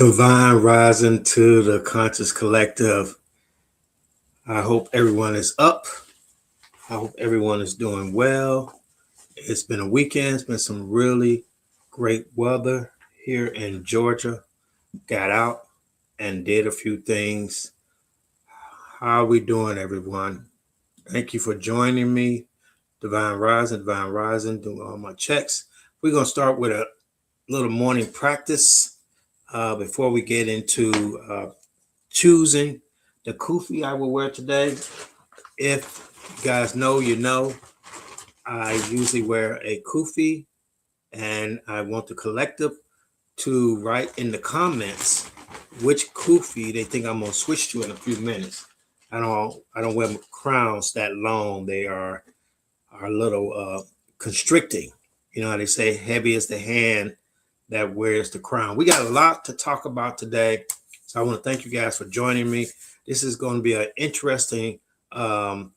Divine rising to the conscious collective. I hope everyone is up. I hope everyone is doing well. It's been a weekend. It's been some really great weather here in Georgia. Got out and did a few things. How are we doing, everyone? Thank you for joining me. Divine Rising, doing all my checks. We're going to start with a little morning practice before we get into choosing the kufi I will wear today. If you guys know, you know, I usually wear a kufi, and I want the collective to write in the comments which kufi they think I'm gonna switch to in a few minutes. I don't wear crowns that long. They are a little constricting. You know how they say heavy is the hand that wears the crown. We got a lot to talk about today. So I want to thank you guys for joining me. This is going to be an interesting podcast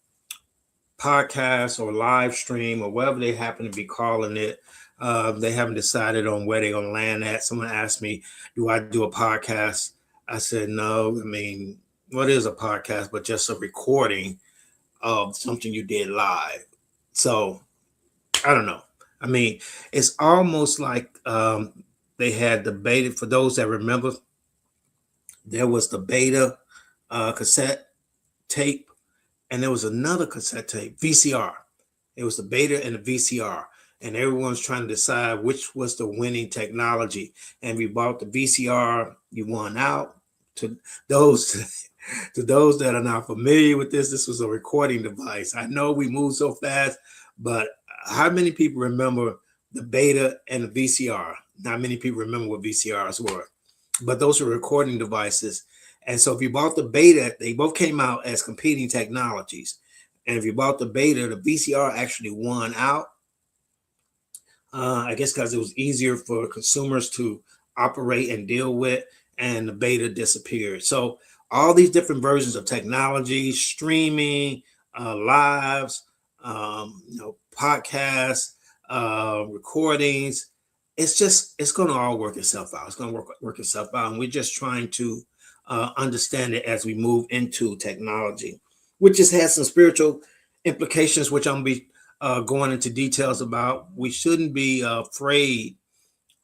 or live stream or whatever they happen to be calling it. They haven't decided on where they're going to land at. Someone asked me, do I do a podcast? I said, no. I mean, what is a podcast but just a recording of something you did live? So I don't know. I mean, it's almost like they had the beta. For those that remember, there was the beta cassette tape, and there was another cassette tape, VCR. It was the beta and the VCR, and everyone's trying to decide which was the winning technology. And we bought the VCR, you won out. To those to those that are not familiar with this was a recording device. I know we move so fast, but how many people remember the beta and the VCR? Not many people remember what VCRs were, but those were recording devices. And so if you bought the beta, they both came out as competing technologies. And if you bought the beta, the VCR actually won out. I guess because it was easier for consumers to operate and deal with, and the beta disappeared. So all these different versions of technology, streaming, lives, podcasts, recordings, it's going to all work itself out. It's going to work itself out. And we're just trying to understand it as we move into technology, which just has some spiritual implications, which I'm going to be going into details about. We shouldn't be afraid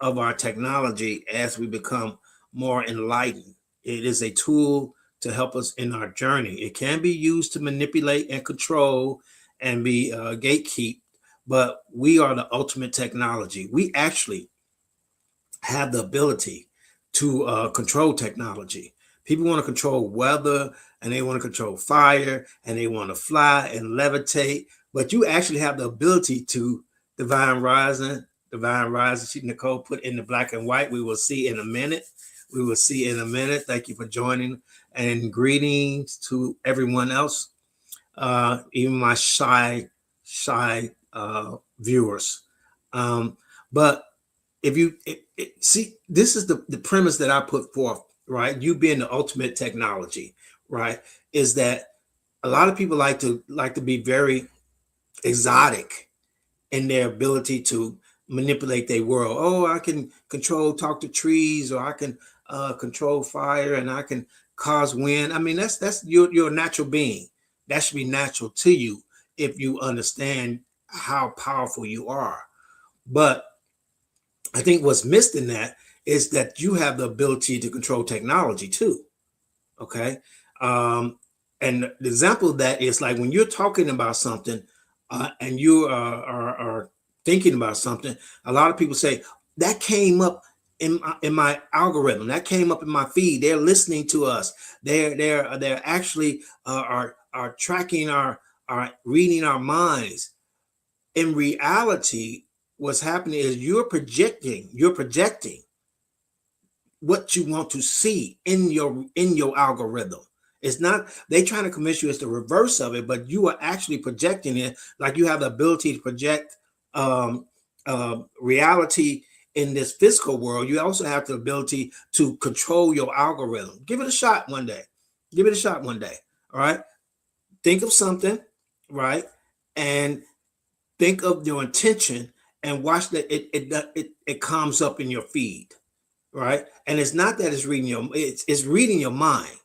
of our technology as we become more enlightened. It is a tool to help us in our journey. It can be used to manipulate and control and be gatekeep, but we are the ultimate technology. We actually have the ability to control technology. People want to control weather, and they want to control fire, and they want to fly and levitate, but you actually have the ability to divine rising. She, Nicole, put in the black and white. We will see in a minute. Thank you for joining, and greetings to everyone else, even my shy viewers. But if you see, this is the premise that I put forth, right? You being the ultimate technology, right? Is that a lot of people like to be very exotic in their ability to manipulate their world. Oh, I can talk to trees, or I can control fire, and I can cause wind. I mean, that's your natural being. That should be natural to you if you understand how powerful you are. But I think what's missed in that is that you have the ability to control technology too. Okay. And the example of that is like when you're talking about something and you are thinking about something, a lot of people say that came up in my algorithm, that came up in my feed. They're listening to us. They're actually are tracking our reading our minds. In reality, what's happening is you're projecting what you want to see in your algorithm. It's not, they trying to convince you it's the reverse of it, but you are actually projecting it. Like you have the ability to project reality in this physical world. You also have the ability to control your algorithm. Give it a shot one day. All right. Think of something, right? And think of your intention, and watch that it comes up in your feed. right? And it's not that it's reading it's reading your mind.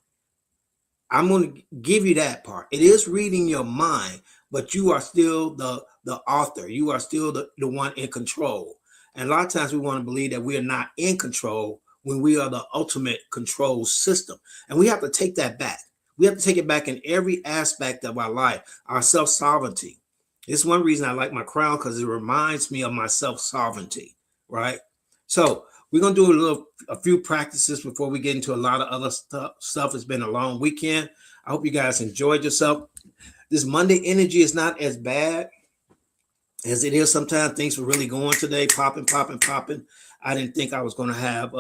I'm going to give you that part. It is reading your mind, but you are still the author. You are still the one in control. And a lot of times we want to believe that we are not in control when we are the ultimate control system. And we have to take that back. We have to take it back in every aspect of our life, our self-sovereignty. It's one reason I like my crown, because it reminds me of my self-sovereignty, right? So we're gonna do a few practices before we get into a lot of other stuff. It's been a long weekend. I hope you guys enjoyed yourself. This Monday energy is not as bad as it is sometimes. Things were really going today, popping, popping, popping. I didn't think I was going to have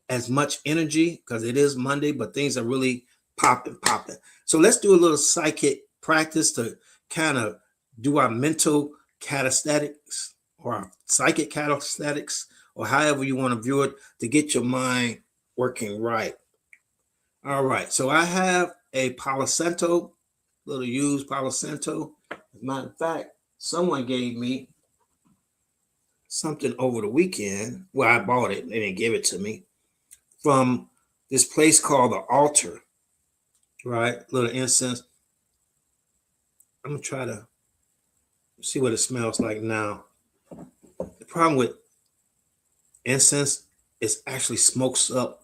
as much energy because it is Monday, but things are really popping, popping. So let's do a little psychic practice to kind of do our mental calisthenics or our psychic calisthenics, or however you want to view it, to get your mind working right. All right, so I have a Palo Santo, little used Palo Santo. As a matter of fact, someone gave me something over the weekend. Well, I bought it. They didn't give it to me. From this place called The Altar, right? Little incense. I'm going to try to see what it smells like now. The problem with incense is actually smokes up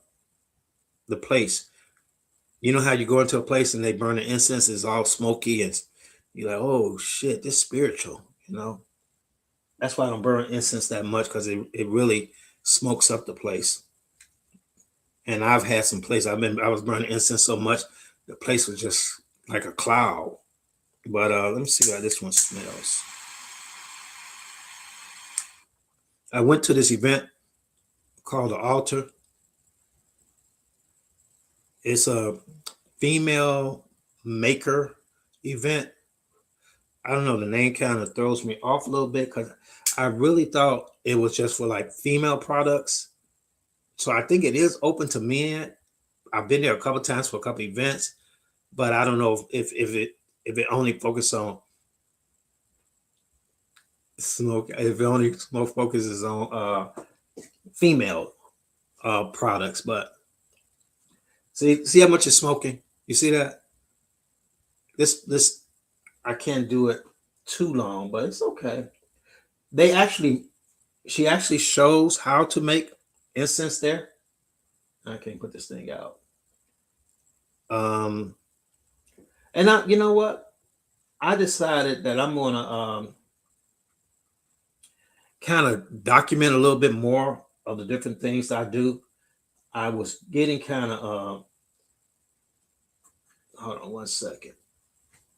the place. You know how you go into a place and they burn the incense, it's all smoky, and you're like, oh shit, this is spiritual, you know? That's why I don't burn incense that much, because it really smokes up the place. And I've had some places, I was burning incense so much, the place was just like a cloud. But let me see how this one smells. I went to this event called The Altar. It's a female maker event. I don't know, the name kind of throws me off a little bit, because I really thought it was just for like female products. So I think it is open to men. I've been there a couple times for a couple events, but I don't know if it only focuses on smoke, if it only smoke focuses on female products. But see how much it's smoking? You see that? This I can't do it too long, but it's okay. She actually shows how to make incense there. I can't put this thing out. And you know what? I decided that I'm gonna kind of document a little bit more of the different things I do. I was getting kind of hold on one second.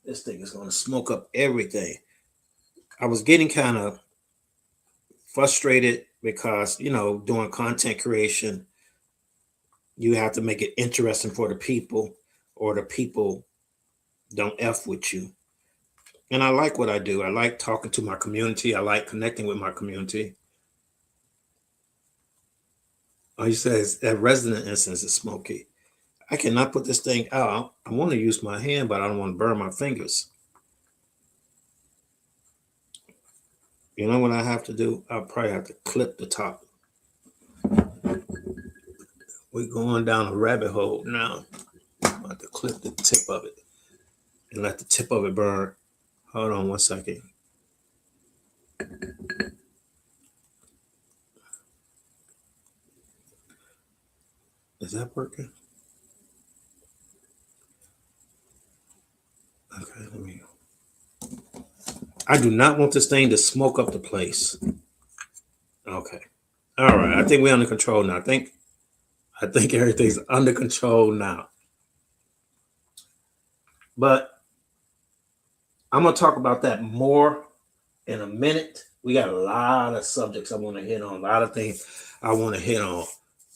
This thing is gonna smoke up everything. I was getting kind of frustrated because, doing content creation, you have to make it interesting for the people, or the people don't F with you. And I like what I do. I like talking to my community. I like connecting with my community. Oh, he says that resident incense is smoky. I cannot put this thing out. I want to use my hand, but I don't want to burn my fingers. You know what I have to do? I'll probably have to clip the top. We're going down a rabbit hole now. I'm about to clip the tip of it and let the tip of it burn. Hold on one second. Is that working? Okay, let me. I do not want this thing to smoke up the place. Okay. All right. I think we're under control now. I think everything's under control now. But I'm going to talk about that more in a minute. We got a lot of subjects I want to hit on, a lot of things I want to hit on.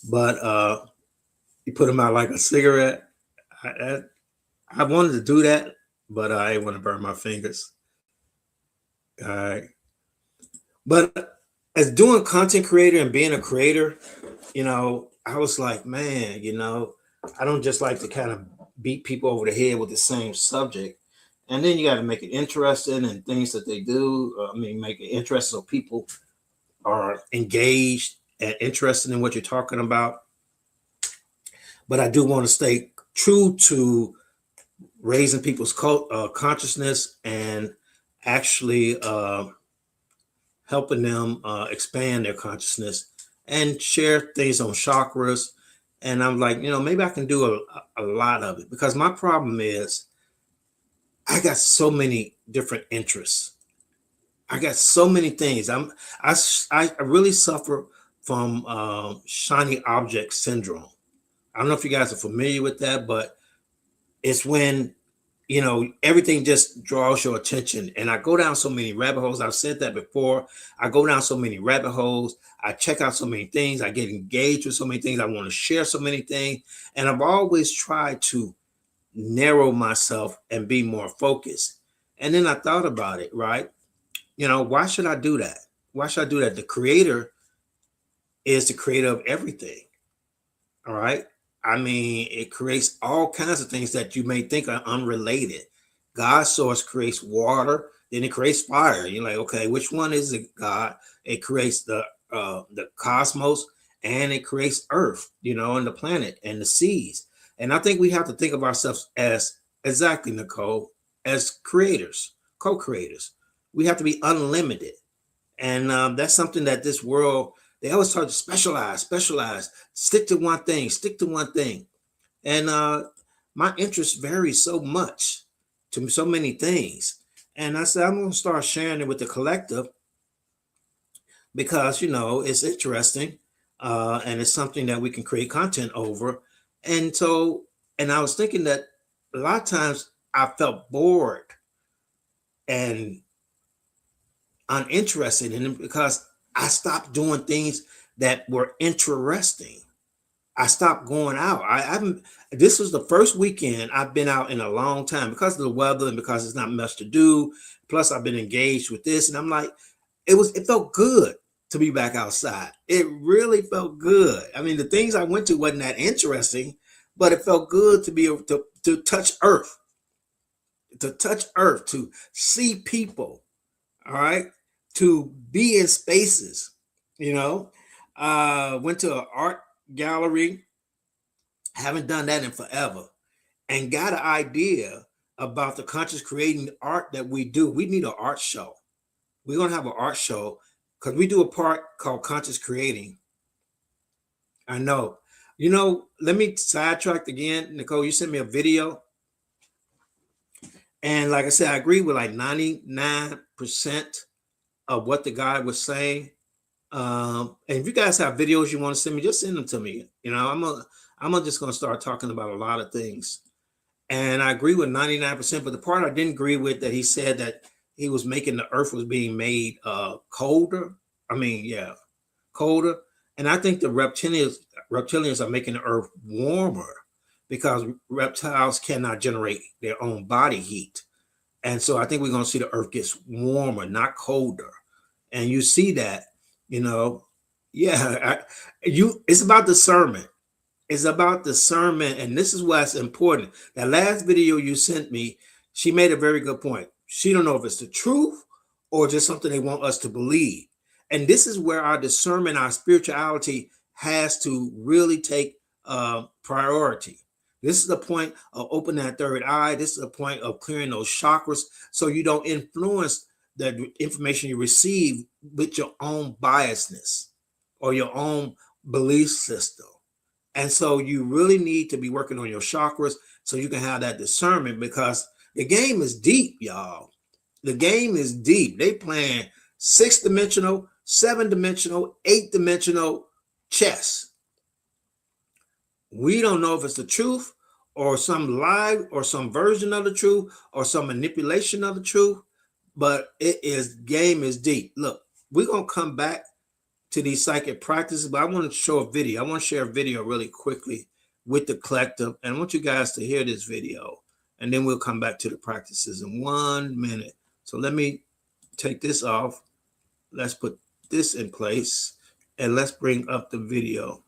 But you put them out like a cigarette. I wanted to do that, but I didn't want to burn my fingers. All right. But as doing content creator and being a creator, I was like, man, I don't just like to kind of beat people over the head with the same subject. And then you got to make it interesting and things that they do. Make it interesting so people are engaged and interested in what you're talking about. But I do want to stay true to raising people's consciousness and actually helping them expand their consciousness and share things on chakras. And I'm like, maybe I can do a lot of it, because my problem is I got so many different interests. I got so many things. I really suffer from shiny object syndrome. I don't know if you guys are familiar with that, but it's when everything just draws your attention. And I go down so many rabbit holes. I've said that before. I go down so many rabbit holes. I check out so many things. I get engaged with so many things. I want to share so many things. And I've always tried to narrow myself and be more focused. And then I thought about it, right? Why should I do that? Why should I do that? The creator is the creator of everything. All right. I mean, it creates all kinds of things that you may think are unrelated. God's source creates water, then it creates fire. You're like, okay, which one is it, God? It creates the cosmos, and it creates Earth, and the planet and the seas. And I think we have to think of ourselves as, exactly, Nicole, as creators, co-creators. We have to be unlimited. And that's something that this world, they always try to specialize, stick to one thing. And my interests vary so much to so many things. And I said, I'm going to start sharing it with the collective, because, it's interesting, and it's something that we can create content over. And I was thinking that a lot of times I felt bored and uninterested in it, because I stopped doing things that were interesting. I stopped going out. This was the first weekend I've been out in a long time, because of the weather and because it's not much to do. Plus, I've been engaged with this, and I'm like, it felt good to be back outside. It really felt good. I mean, the things I went to wasn't that interesting, but it felt good to be able to touch earth, to see people. All right. To be in spaces, went to an art gallery, haven't done that in forever, and got an idea about the conscious creating art that we do. We need an art show. We're going to have an art show, because we do a part called conscious creating. I know. Let me sidetrack again. Nicole, you sent me a video. And like I said, I agree with like 99% of what the guy was saying. And if you guys have videos you want to send me, just send them to me. I'm just going to start talking about a lot of things. And I agree with 99%, but the part I didn't agree with, that he said that he was making the earth was being made colder. Colder. And I think the reptilians are making the earth warmer, because reptiles cannot generate their own body heat. And so I think we're going to see the earth gets warmer, not colder. And you see that, it's about discernment. It's about discernment. And this is what's important. That last video you sent me, she made a very good point. She don't know if it's the truth or just something they want us to believe. And this is where our discernment, our spirituality has to really take priority. This is the point of opening that third eye. This is the point of clearing those chakras, so you don't influence the information you receive with your own biasness or your own belief system. And so you really need to be working on your chakras so you can have that discernment, because the game is deep, y'all. The game is deep. They playing 6-dimensional, 7-dimensional, 8-dimensional chess. We don't know if it's the truth or some lie or some version of the truth or some manipulation of the truth, but game is deep. Look, we're going to come back to these psychic practices, but I want to show a video. I want to share a video really quickly with the collective, and I want you guys to hear this video, and then we'll come back to the practices in 1 minute. So let me take this off. Let's put this in place, and let's bring up the video.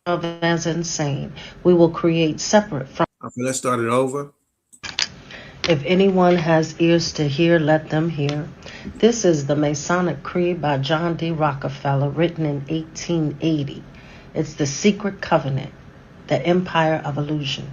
As insane. We will create separate from. Okay, let's start it over. If anyone has ears to hear, let them hear. This is the Masonic Creed by John D. Rockefeller, written in 1880. It's the secret covenant, the empire of illusion.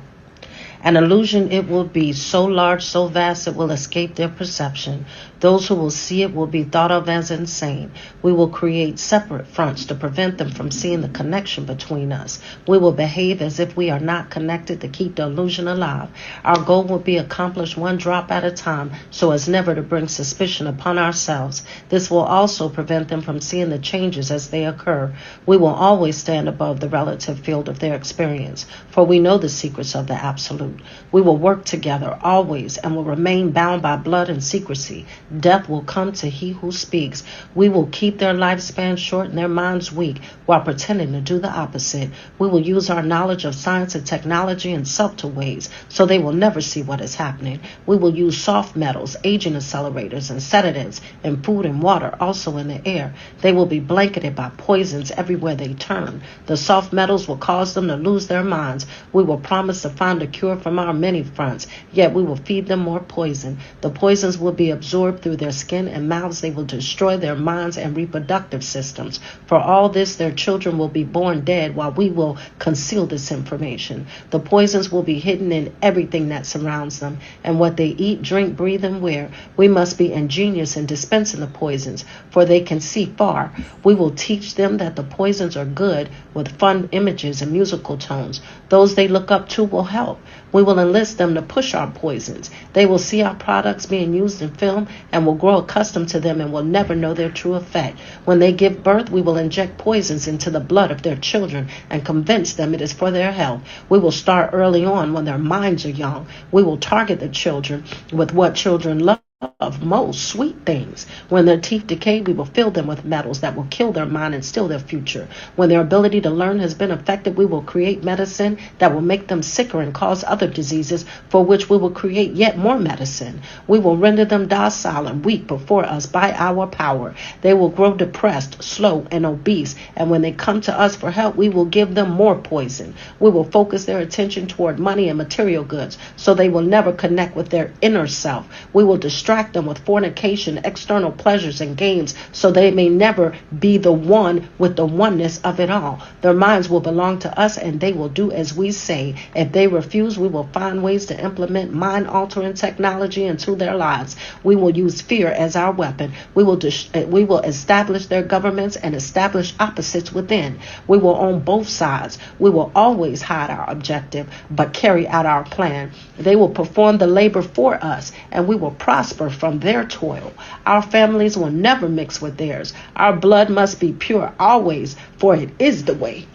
An illusion it will be, so large, so vast, it will escape their perception. Those who will see it will be thought of as insane. We will create separate fronts to prevent them from seeing the connection between us. We will behave as if we are not connected to keep the illusion alive. Our goal will be accomplished one drop at a time, so as never to bring suspicion upon ourselves. This will also prevent them from seeing the changes as they occur. We will always stand above the relative field of their experience, for we know the secrets of the absolute. We will work together always and will remain bound by blood and secrecy. Death will come to he who speaks. We will keep their lifespan short and their minds weak while pretending to do the opposite. We will use our knowledge of science and technology in subtle ways so they will never see what is happening. We will use soft metals, aging accelerators, and sedatives in food and water, also in the air. They will be blanketed by poisons everywhere they turn. The soft metals will cause them to lose their minds. We will promise to find a cure from our many fronts, yet we will feed them more poison. The poisons will be absorbed through their skin and mouths. They will destroy their minds and reproductive systems. For all this, their children will be born dead while we will conceal this information. The poisons will be hidden in everything that surrounds them, and what they eat, drink, breathe, and wear. We must be ingenious in dispensing the poisons, for they can see far. We will teach them that the poisons are good, with fun images and musical tones. Those they look up to will help. We will enlist them to push our poisons. They will see our products being used in film and will grow accustomed to them and will never know their true effect. When they give birth, we will inject poisons into the blood of their children and convince them it is for their health. We will start early on when their minds are young. We will target the children with what children love of most, sweet things. When their teeth decay, we will fill them with metals that will kill their mind and steal their future. When their ability to learn has been affected, we will create medicine that will make them sicker and cause other diseases, for which we will create yet more medicine. We will render them docile and weak before us by our power. They will grow depressed, slow, and obese, and when they come to us for help, we will give them more poison. We will focus their attention toward money and material goods, so they will never connect with their inner self. We will distract them with fornication, external pleasures, and gains, so they may never be the one with the oneness of it all. Their minds will belong to us, and they will do as we say. If they refuse, we will find ways to implement mind-altering technology into their lives. We will use fear as our weapon. We will establish their governments and establish opposites within. We will own both sides. We will always hide our objective, but carry out our plan. They will perform the labor for us, and we will prosper from their toil. Our families will never mix with theirs. Our blood must be pure always, for it is the way.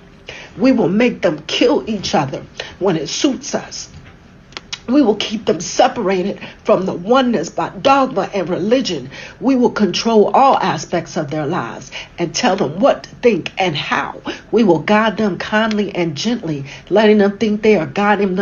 We will make them kill each other when it suits us. We will keep them separated from the oneness by dogma and religion. We will control all aspects of their lives and tell them what to think and how. We will guide them kindly and gently, letting them think they are guiding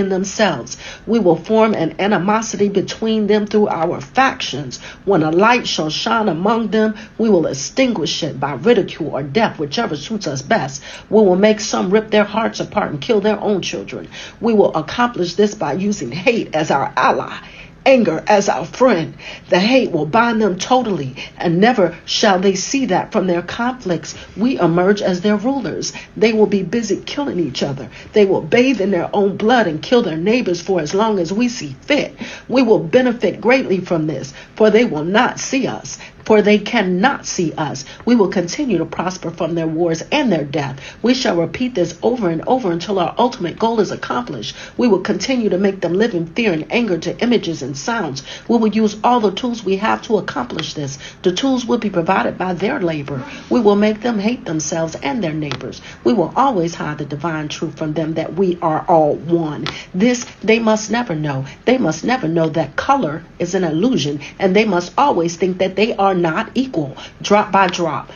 themselves. We will form an animosity between them through our factions. When a light shall shine among them, we will extinguish it by ridicule or death, whichever suits us best. We will make some rip their hearts apart and kill their own children. We will accomplish this by using hate as our ally, anger as our friend. The hate will bind them totally, and never shall they see that from their conflicts we emerge as their rulers. They will be busy killing each other. They will bathe in their own blood and kill their neighbors for as long as we see fit. We will benefit greatly from this, for they will not see us. For they cannot see us. We will continue to prosper from their wars and their death. We shall repeat this over and over until our ultimate goal is accomplished. We will continue to make them live in fear and anger to images and sounds. We will use all the tools we have to accomplish this. The tools will be provided by their labor. We will make them hate themselves and their neighbors. We will always hide the divine truth from them, that we are all one. This they must never know. They must never know that color is an illusion, and they must always think that they are not equal. Drop by drop,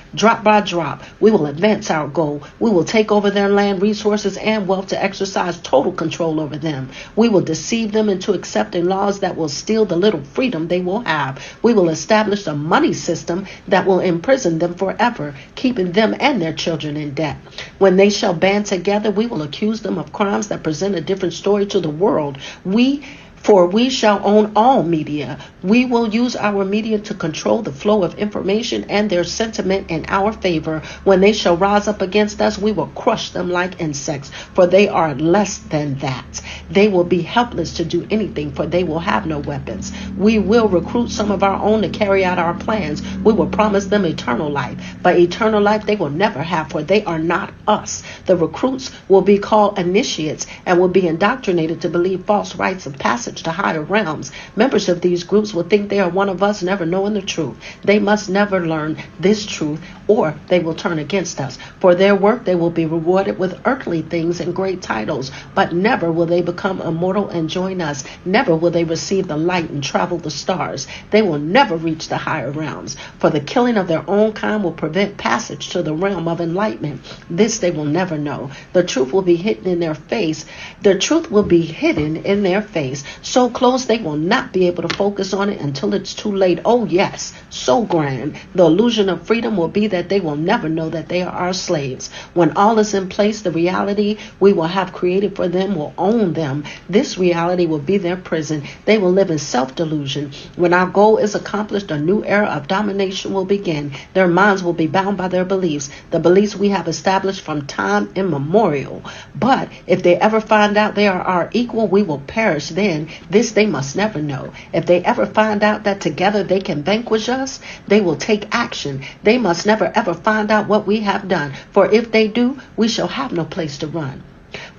we will advance our goal. We will take over their land, resources, and wealth to exercise total control over them. We will deceive them into accepting laws that will steal the little freedom they will have. We will establish a money system that will imprison them forever, keeping them and their children in debt. When they shall band together, we will accuse them of crimes that present a different story to the world. We For we shall own all media. We will use our media to control the flow of information and their sentiment in our favor. When they shall rise up against us, we will crush them like insects, for they are less than that. They will be helpless to do anything, for they will have no weapons. We will recruit some of our own to carry out our plans. We will promise them eternal life, but eternal life they will never have, for they are not us. The recruits will be called initiates and will be indoctrinated to believe false rites of passage to higher realms. Members of these groups will think they are one of us, never knowing the truth. They must never learn this truth, or they will turn against us. For their work, they will be rewarded with earthly things and great titles, but never will they become immortal and join us. Never will they receive the light and travel the stars. They will never reach the higher realms, for the killing of their own kind will prevent passage to the realm of enlightenment. This they will never know. The truth will be hidden in their face. The truth will be hidden in their face, so close they will not be able to focus on it until it's too late. Oh yes, so grand. The illusion of freedom will be that they will never know that they are our slaves. When all is in place, the reality we will have created for them will own them. This reality will be their prison. They will live in self-delusion. When our goal is accomplished, a new era of domination will begin. Their minds will be bound by their beliefs, the beliefs we have established from time immemorial. But if they ever find out they are our equal, we will perish then. This they must never know. If they ever find out that together they can vanquish us, they will take action. They must never ever find out what we have done, for if they do, we shall have no place to run.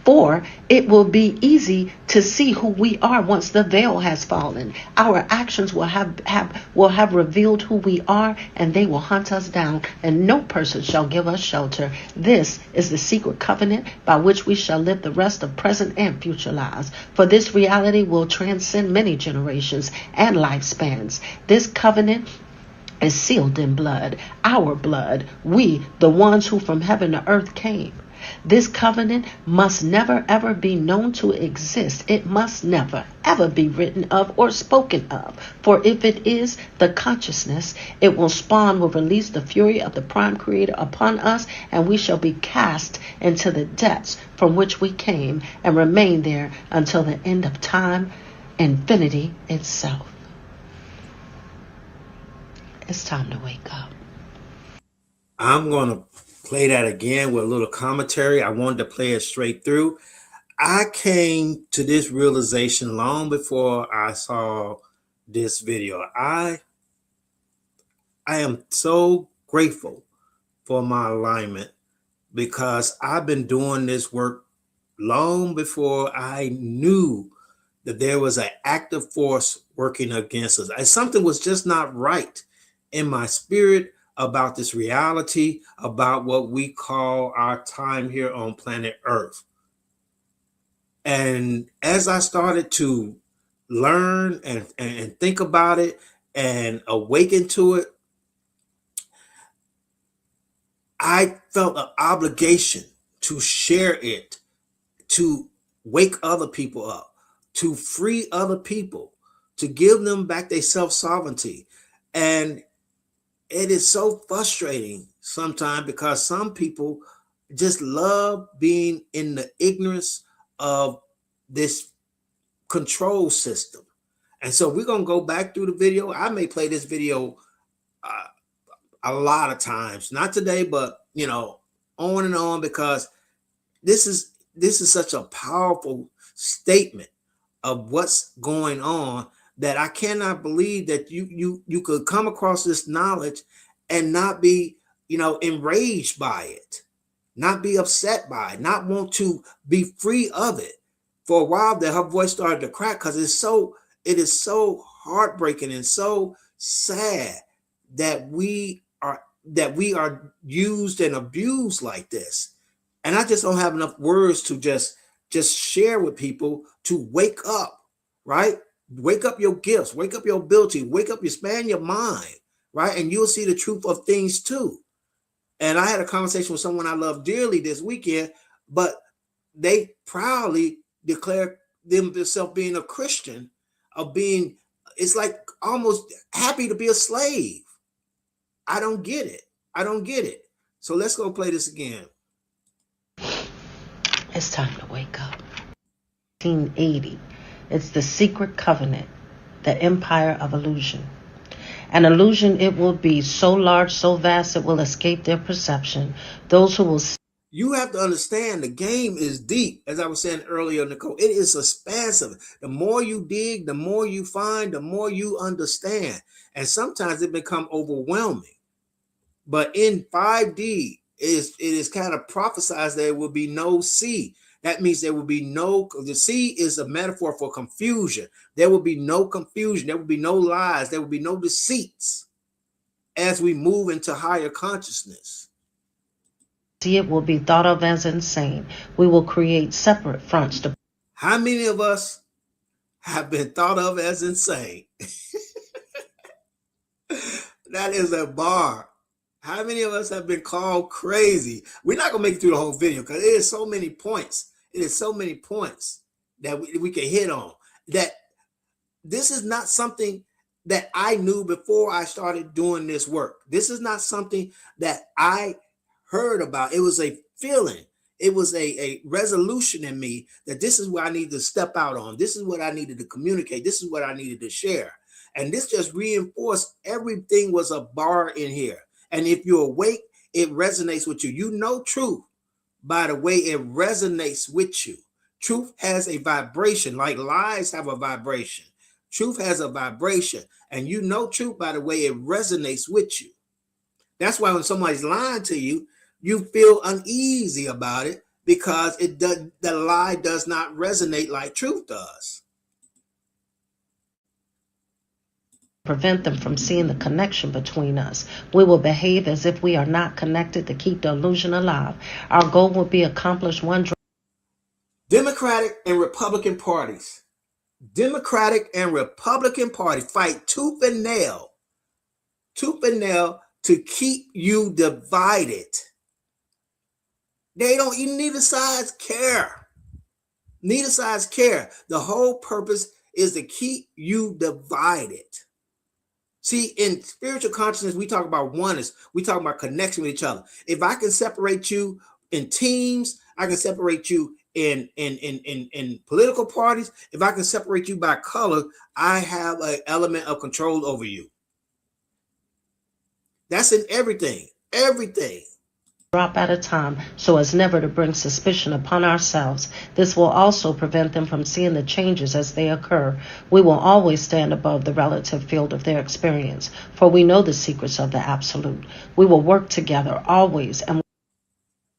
For it will be easy to see who we are once the veil has fallen. Our actions will have revealed who we are, and they will hunt us down, and no person shall give us shelter. This is the secret covenant by which we shall live the rest of present and future lives. For this reality will transcend many generations and lifespans. This covenant is sealed in blood, our blood, we, the ones who from heaven to earth came. This covenant must never ever be known to exist. It must never ever be written of or spoken of. For if it is the consciousness, it will release the fury of the prime creator upon us, and we shall be cast into the depths from which we came and remain there until the end of time, infinity itself. It's time to wake up. I'm going to play that again with a little commentary. I wanted to play it straight through. I came to this realization long before I saw this video. I am so grateful for my alignment, because I've been doing this work long before I knew that there was an active force working against us. Something was just not right in my spirit about this reality, about what we call our time here on planet Earth. And as I started to learn and think about it and awaken to it, I felt an obligation to share it, to wake other people up, to free other people, to give them back their self-sovereignty. And it is so frustrating sometimes, because some people just love being in the ignorance of this control system. And so we're going to go back through the video. I may play this video a lot of times, not today, but on and on, because this is such a powerful statement of what's going on, that I cannot believe that you could come across this knowledge and not be enraged by it, not be upset by it, not want to be free of it. For a while there, her voice started to crack, because it is so heartbreaking and so sad that we are used and abused like this. And I just don't have enough words to just share with people to wake up, right? Wake up your gifts, wake up your ability, expand your mind, right? And you'll see the truth of things too. And I had a conversation with someone I love dearly this weekend, but they proudly declare themselves being a Christian, it's like almost happy to be a slave. I don't get it. So let's go play this again. It's time to wake up. 1980. It's the secret covenant, the empire of illusion. An illusion it will be so large, so vast, it will escape their perception. Those who will see You have to understand the game is deep. As I was saying earlier, Nicole, it is expansive. The more you dig, the more you find, the more you understand. And sometimes it become overwhelming. But in 5D, it is kind of prophesized there will be no C. That means there will be no, the C is a metaphor for confusion. There will be no confusion. There will be no lies. There will be no deceits as we move into higher consciousness. it will be thought of as insane. We will create separate fronts to. How many of us have been thought of as insane? That is a bar. How many of us have been called crazy? We're not going to make it through the whole video because it is so many points. It is so many points that we can hit on. That this is not something that I knew before I started doing this work. This is not something that I heard about. It was a feeling. It was a resolution in me that this is what I need to step out on. This is what I needed to communicate. This is what I needed to share. And this just reinforced everything was a bar in here. And if you're awake, it resonates with you. You know truth by the way it resonates with you. Truth has a vibration, like lies have a vibration. Truth has a vibration, and you know truth by the way it resonates with you. That's why when somebody's lying to you, you feel uneasy about it because the lie does not resonate like truth does. Prevent them from seeing the connection between us. We will behave as if we are not connected to keep the illusion alive. Our goal will be accomplished one. Democratic and Republican parties. Democratic and Republican Party fight tooth and nail to keep you divided. They don't, neither sides care. Neither sides care. The whole purpose is to keep you divided. See, in spiritual consciousness, we talk about oneness. We talk about connection with each other. If I can separate you in teams, I can separate you in political parties. If I can separate you by color, I have an element of control over you. That's in everything. Everything. Drop at a time so as never to bring suspicion upon ourselves. This will also prevent them from seeing the changes as they occur. We will always stand above the relative field of their experience, for we know the secrets of the absolute. We will work together always. And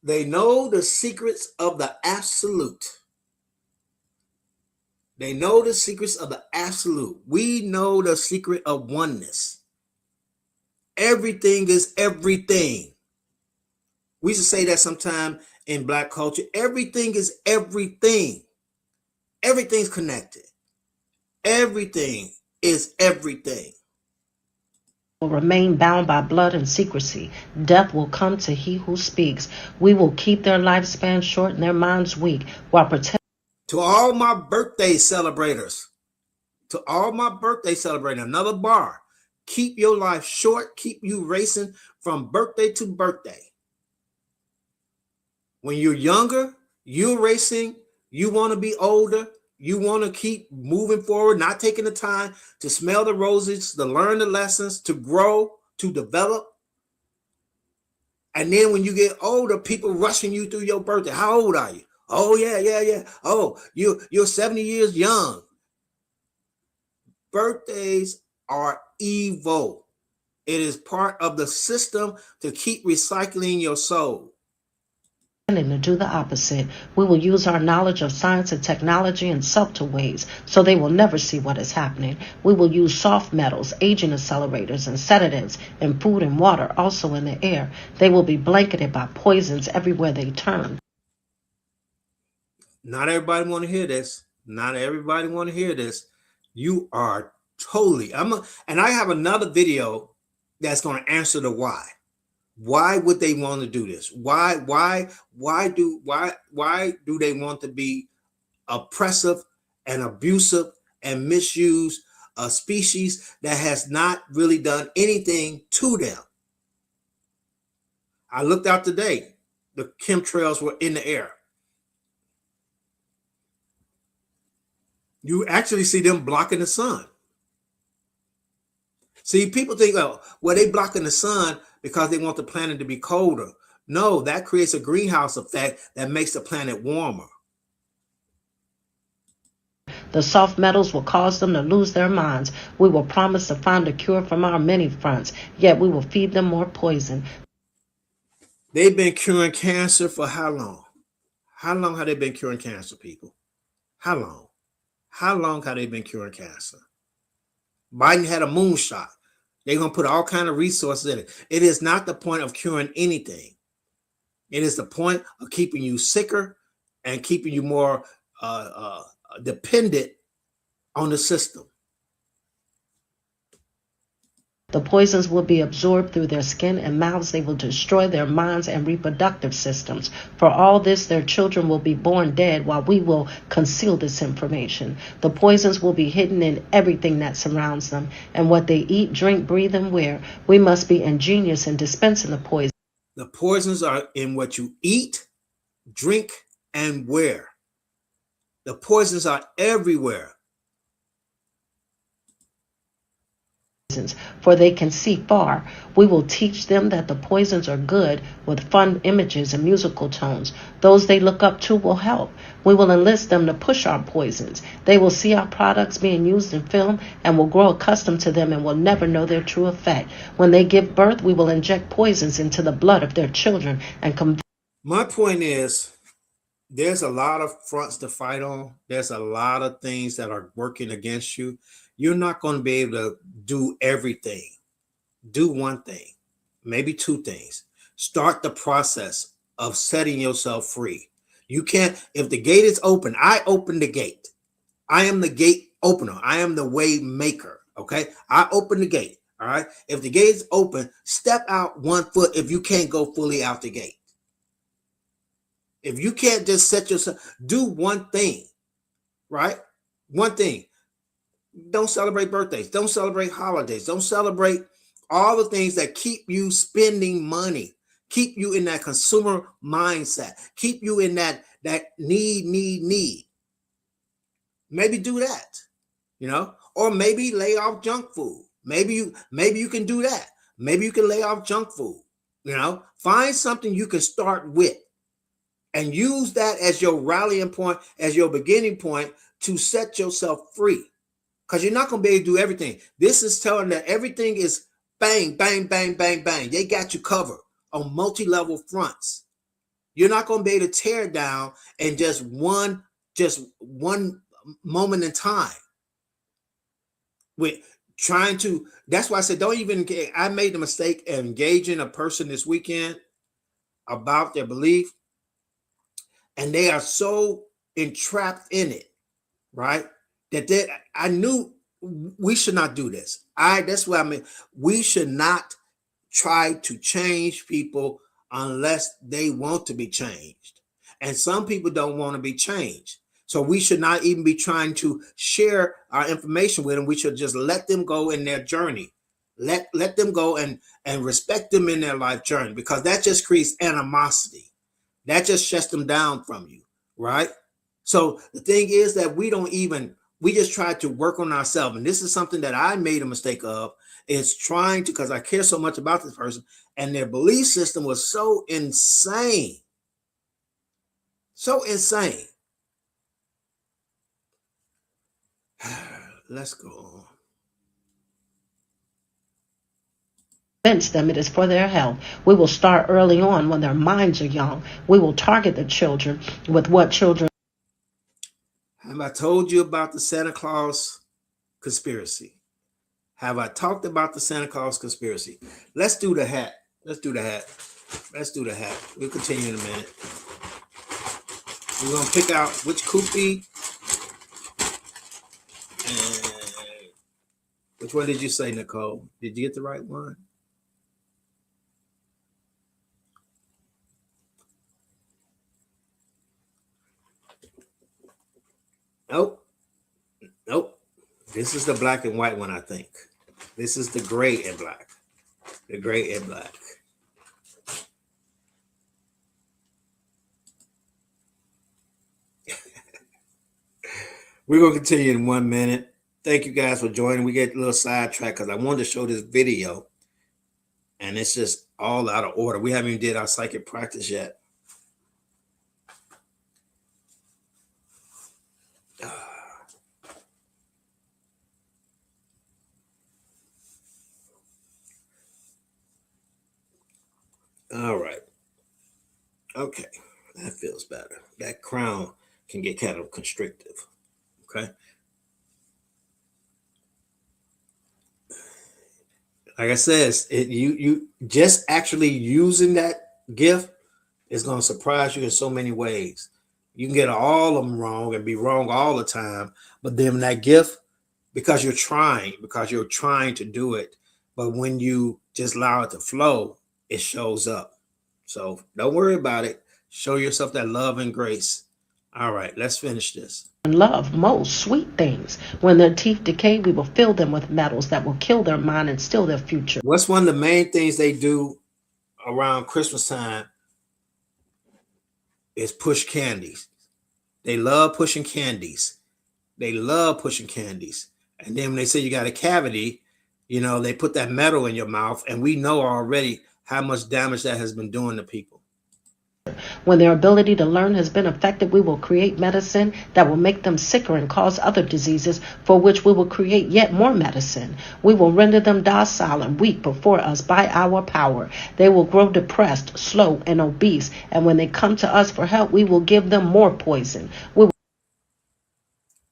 they know the secrets of the absolute. They know the secrets of the absolute. We know the secret of oneness. Everything is everything. We used to say that sometime in Black culture. Everything is everything. Everything's connected. Everything is everything. will remain bound by blood and secrecy. Death will come to he who speaks. We will keep their lifespan short and their minds weak while protecting. To all my birthday celebrators, another bar. Keep your life short. Keep you racing from birthday to birthday. When you're younger, you're racing, you want to be older, you want to keep moving forward, not taking the time to smell the roses, to learn the lessons, to grow, to develop. And then when you get older, people rushing you through your birthday. How old are you? Oh, yeah. Oh, you're 70 years young. Birthdays are evil. It is part of the system to keep recycling your soul. To do the opposite. We will use our knowledge of science and technology in subtle ways so they will never see what is happening. We will use soft metals, aging accelerators, and sedatives in food and water, also in the air. They will be blanketed by poisons everywhere they turn. Not everybody want to hear this. Not everybody want to hear this. You are totally, and I have another video that's going to answer the why. Why would they want to do this? Why do they want to be oppressive and abusive and misuse a species that has not really done anything to them? I looked out today. The chemtrails were in the air. You actually see them blocking the sun. See, people think, oh, well, they blocking the sun because they want the planet to be colder. No, that creates a greenhouse effect that makes the planet warmer. The soft metals will cause them to lose their minds. We will promise to find a cure from our many fronts, yet we will feed them more poison. They've been curing cancer for how long? How long have they been curing cancer, people? How long? How long have they been curing cancer? Biden had a moonshot. They're going to put all kind of resources in it. It is not the point of curing anything. It is the point of keeping you sicker and keeping you more dependent on the system. The poisons will be absorbed through their skin and mouths. They will destroy their minds and reproductive systems. For all this, their children will be born dead while we will conceal this information. The poisons will be hidden in everything that surrounds them, and what they eat, drink, breathe, and wear. We must be ingenious in dispensing the poison. The poisons are in what you eat, drink, and wear. The poisons are everywhere. For they can see far. We will teach them that the poisons are good with fun images and musical tones. Those they look up to will help. We will enlist them to push our poisons. They will see our products being used in film and will grow accustomed to them and will never know their true effect. When they give birth, we will inject poisons into the blood of their children and My point is, there's a lot of fronts to fight on. There's a lot of things that are working against you. You're not going to be able to do everything. Do one thing, maybe two things. Start the process of setting yourself free. You can't, if the gate is open, I open the gate. I am the gate opener. I am the way maker. Okay. I open the gate. All right. If the gate is open, step out 1 foot if you can't go fully out the gate. If you can't just set yourself, do one thing, right? One thing. Don't celebrate birthdays. Don't celebrate holidays. Don't celebrate all the things that keep you spending money, keep you in that consumer mindset, keep you in that need. Maybe do that, or maybe lay off junk food. Maybe you can do that. Maybe you can lay off junk food. Find something you can start with and use that as your rallying point, as your beginning point to set yourself free. Because you're not going to be able to do everything. This is telling that everything is bang, bang, bang, bang, bang. They got you covered on multi-level fronts. You're not going to be able to tear it down in just one moment in time. With trying to, that's why I said, I made the mistake of engaging a person this weekend about their belief. And they are so entrapped in it, right? That I knew we should not do this. That's what I mean. We should not try to change people unless they want to be changed. And some people don't want to be changed. So we should not even be trying to share our information with them. We should just let them go in their journey. Let them go and respect them in their life journey, because that just creates animosity. That just shuts them down from you, right? So the thing is that we just try to work on ourselves. And this is something that I made a mistake of, is trying to, because I care so much about this person, and their belief system was so insane. So insane. Let's go on. Convince them it is for their health. We will start early on when their minds are young. We will target the children with what children. Have I told you about the Santa Claus conspiracy? Have I talked about the Santa Claus conspiracy? Let's do the hat. We'll continue in a minute. We're going to pick out which kufi. And which one did you say, Nicole? Did you get the right one? Nope. This is the black and white one, I think. This is the gray and black. The gray and black. We're going to continue in 1 minute. Thank you guys for joining. We get a little sidetracked because I wanted to show this video, and it's just all out of order. We haven't even did our psychic practice yet. All right. Okay. That feels better. That crown can get kind of constrictive. Okay. Like I said, you just actually using that gift is going to surprise you in so many ways. You can get all of them wrong and be wrong all the time, but then that gift, because you're trying to do it, but when you just allow it to flow, it shows up. So don't worry about it. Show yourself that love and grace. All right, let's finish this. Love most sweet things. When their teeth decay, we will fill them with metals that will kill their mind and steal their future. What's one of the main things they do around Christmas time is push candies. They love pushing candies. They love pushing candies. And then when they say you got a cavity, they put that metal in your mouth, and we know already how much damage that has been doing to people. When their ability to learn has been affected, we will create medicine that will make them sicker and cause other diseases, for which we will create yet more medicine. We will render them docile and weak before us by our power. They will grow depressed, slow, and obese, and when they come to us for help, we will give them more poison.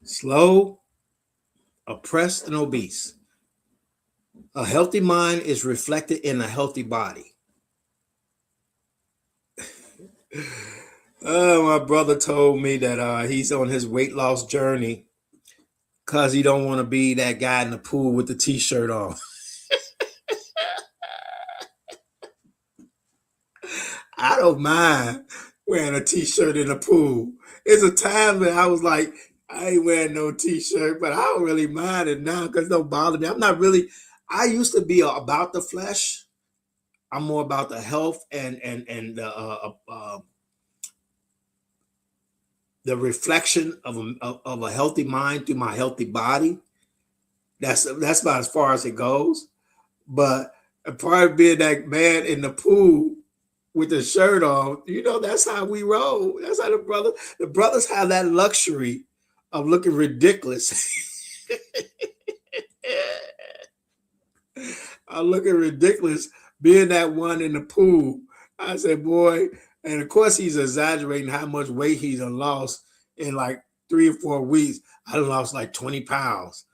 Slow, oppressed, and obese. A healthy mind is reflected in a healthy body. My brother told me that he's on his weight loss journey because he don't want to be that guy in the pool with the t-shirt on. I don't mind wearing a t-shirt in the pool. It's a time that I was like, I ain't wearing no t-shirt, but I don't really mind it now because it don't bother me. I used to be about the flesh. I'm more about the health and the reflection of a healthy mind through my healthy body. That's about as far as it goes. But part of being that man in the pool with the shirt on, that's how we roll. That's how the brothers have that luxury of looking ridiculous. I'm looking ridiculous being that one in the pool. I said, boy, and of course he's exaggerating how much weight he's lost in like 3 or 4 weeks. I lost like 20 pounds.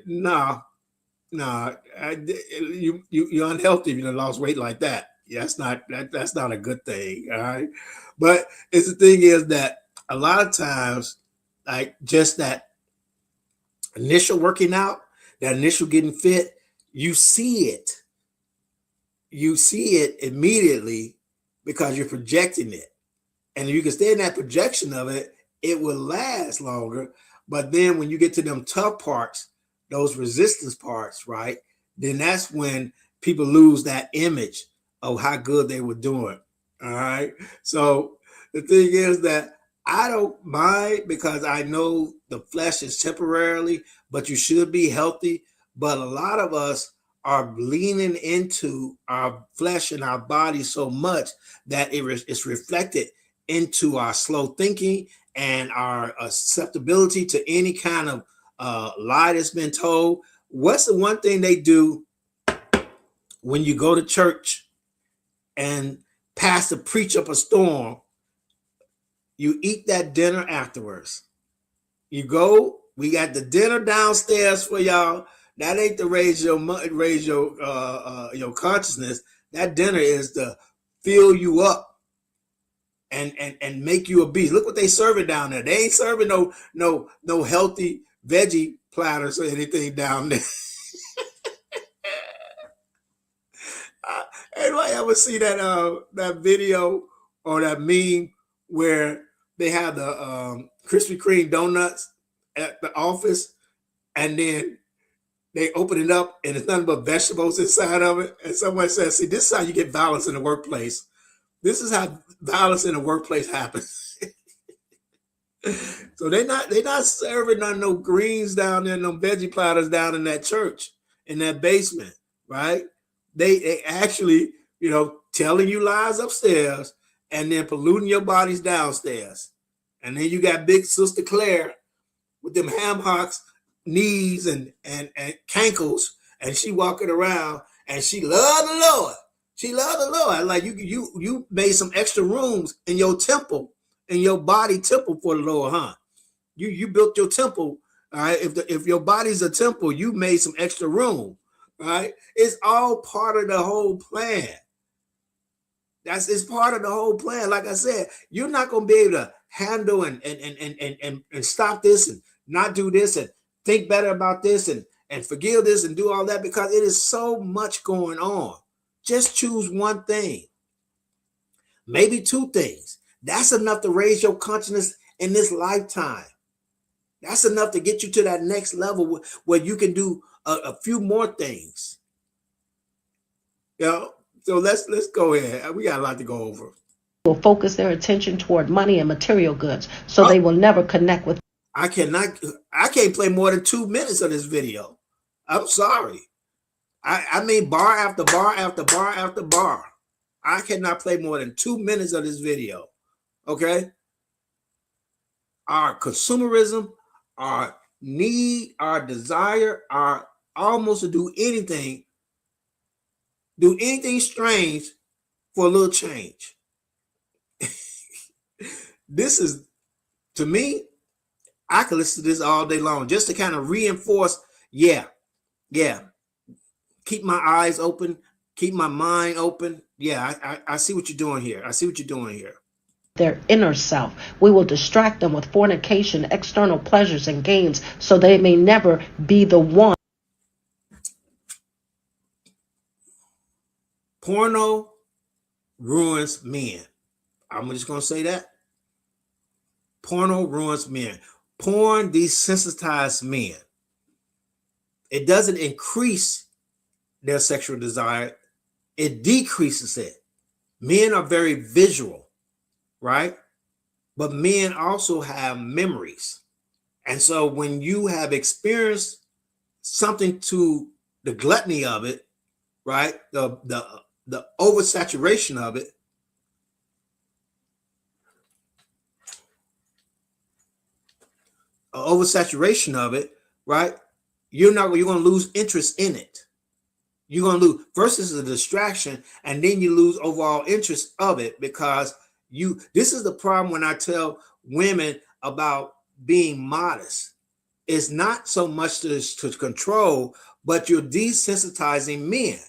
No, you're unhealthy if you lost weight like that. That's not a good thing. All right. But the thing is that a lot of times, like just that initial working out, that initial getting fit, you see it immediately because you're projecting it. And if you can stay in that projection of it, it will last longer. But then when you get to them tough parts, those resistance parts, right, then that's when people lose that image of how good they were doing. All right. So the thing is that I don't mind because I know the flesh is temporarily, but you should be healthy. But a lot of us are leaning into our flesh and our body so much that it's reflected into our slow thinking and our susceptibility to any kind of lie that's been told. What's the one thing they do when you go to church and pastor preach up a storm? You eat that dinner afterwards. You go, we got the dinner downstairs for y'all. That ain't to raise your consciousness. That dinner is to fill you up and make you obese. Look what they serving down there. They ain't serving no healthy veggie platters or anything down there. Anybody ever see that video or that meme where they have the Krispy Kreme donuts at the office, and then they open it up and it's nothing but vegetables inside of it? And someone says, see, this is how you get violence in the workplace. This is how violence in the workplace happens. So they not serving on no greens down there, no veggie platters down in that church, in that basement, right? They actually, telling you lies upstairs and then polluting your bodies downstairs. And then you got big sister Claire with them ham hocks, knees and cankles, and she walking around and she loved the Lord. She loved the Lord. Like you made some extra rooms in your temple, in your body temple for the Lord, huh? You built your temple. All right. If your body's a temple, you made some extra room. Right. It's all part of the whole plan. It's part of the whole plan. Like I said, you're not going to be able to handle and stop this and not do this and think better about this and forgive this and do all that, because it is so much going on. Just choose one thing, maybe two things. That's enough to raise your consciousness in this lifetime. That's enough to get you to that next level where you can do a few more things. So let's go ahead. We got a lot to go over. Will focus their attention toward money and material goods, so they will never connect with. I can't play more than 2 minutes of this video. I'm sorry. I mean bar after bar after bar after bar. I cannot play more than 2 minutes of this video. Okay? Our consumerism, our need, our desire, our almost to do anything strange for a little change. This is, to me, I could listen to this all day long just to kind of reinforce, yeah, keep my eyes open, keep my mind open. Yeah, I see what you're doing here. I see what you're doing here. Their inner self. We will distract them with fornication, external pleasures, and games, so they may never be the one. Porno ruins men. I'm just going to say that. Porno ruins men. Porn desensitizes men. It doesn't increase their sexual desire. It decreases it. Men are very visual, right? But men also have memories. And so when you have experienced something to the gluttony of it, right? The oversaturation of it, right? You're going to lose interest in it. You're going to lose. First, this is a distraction, and then you lose overall interest of it, because this is the problem when I tell women about being modest. It's not so much to control, but you're desensitizing men.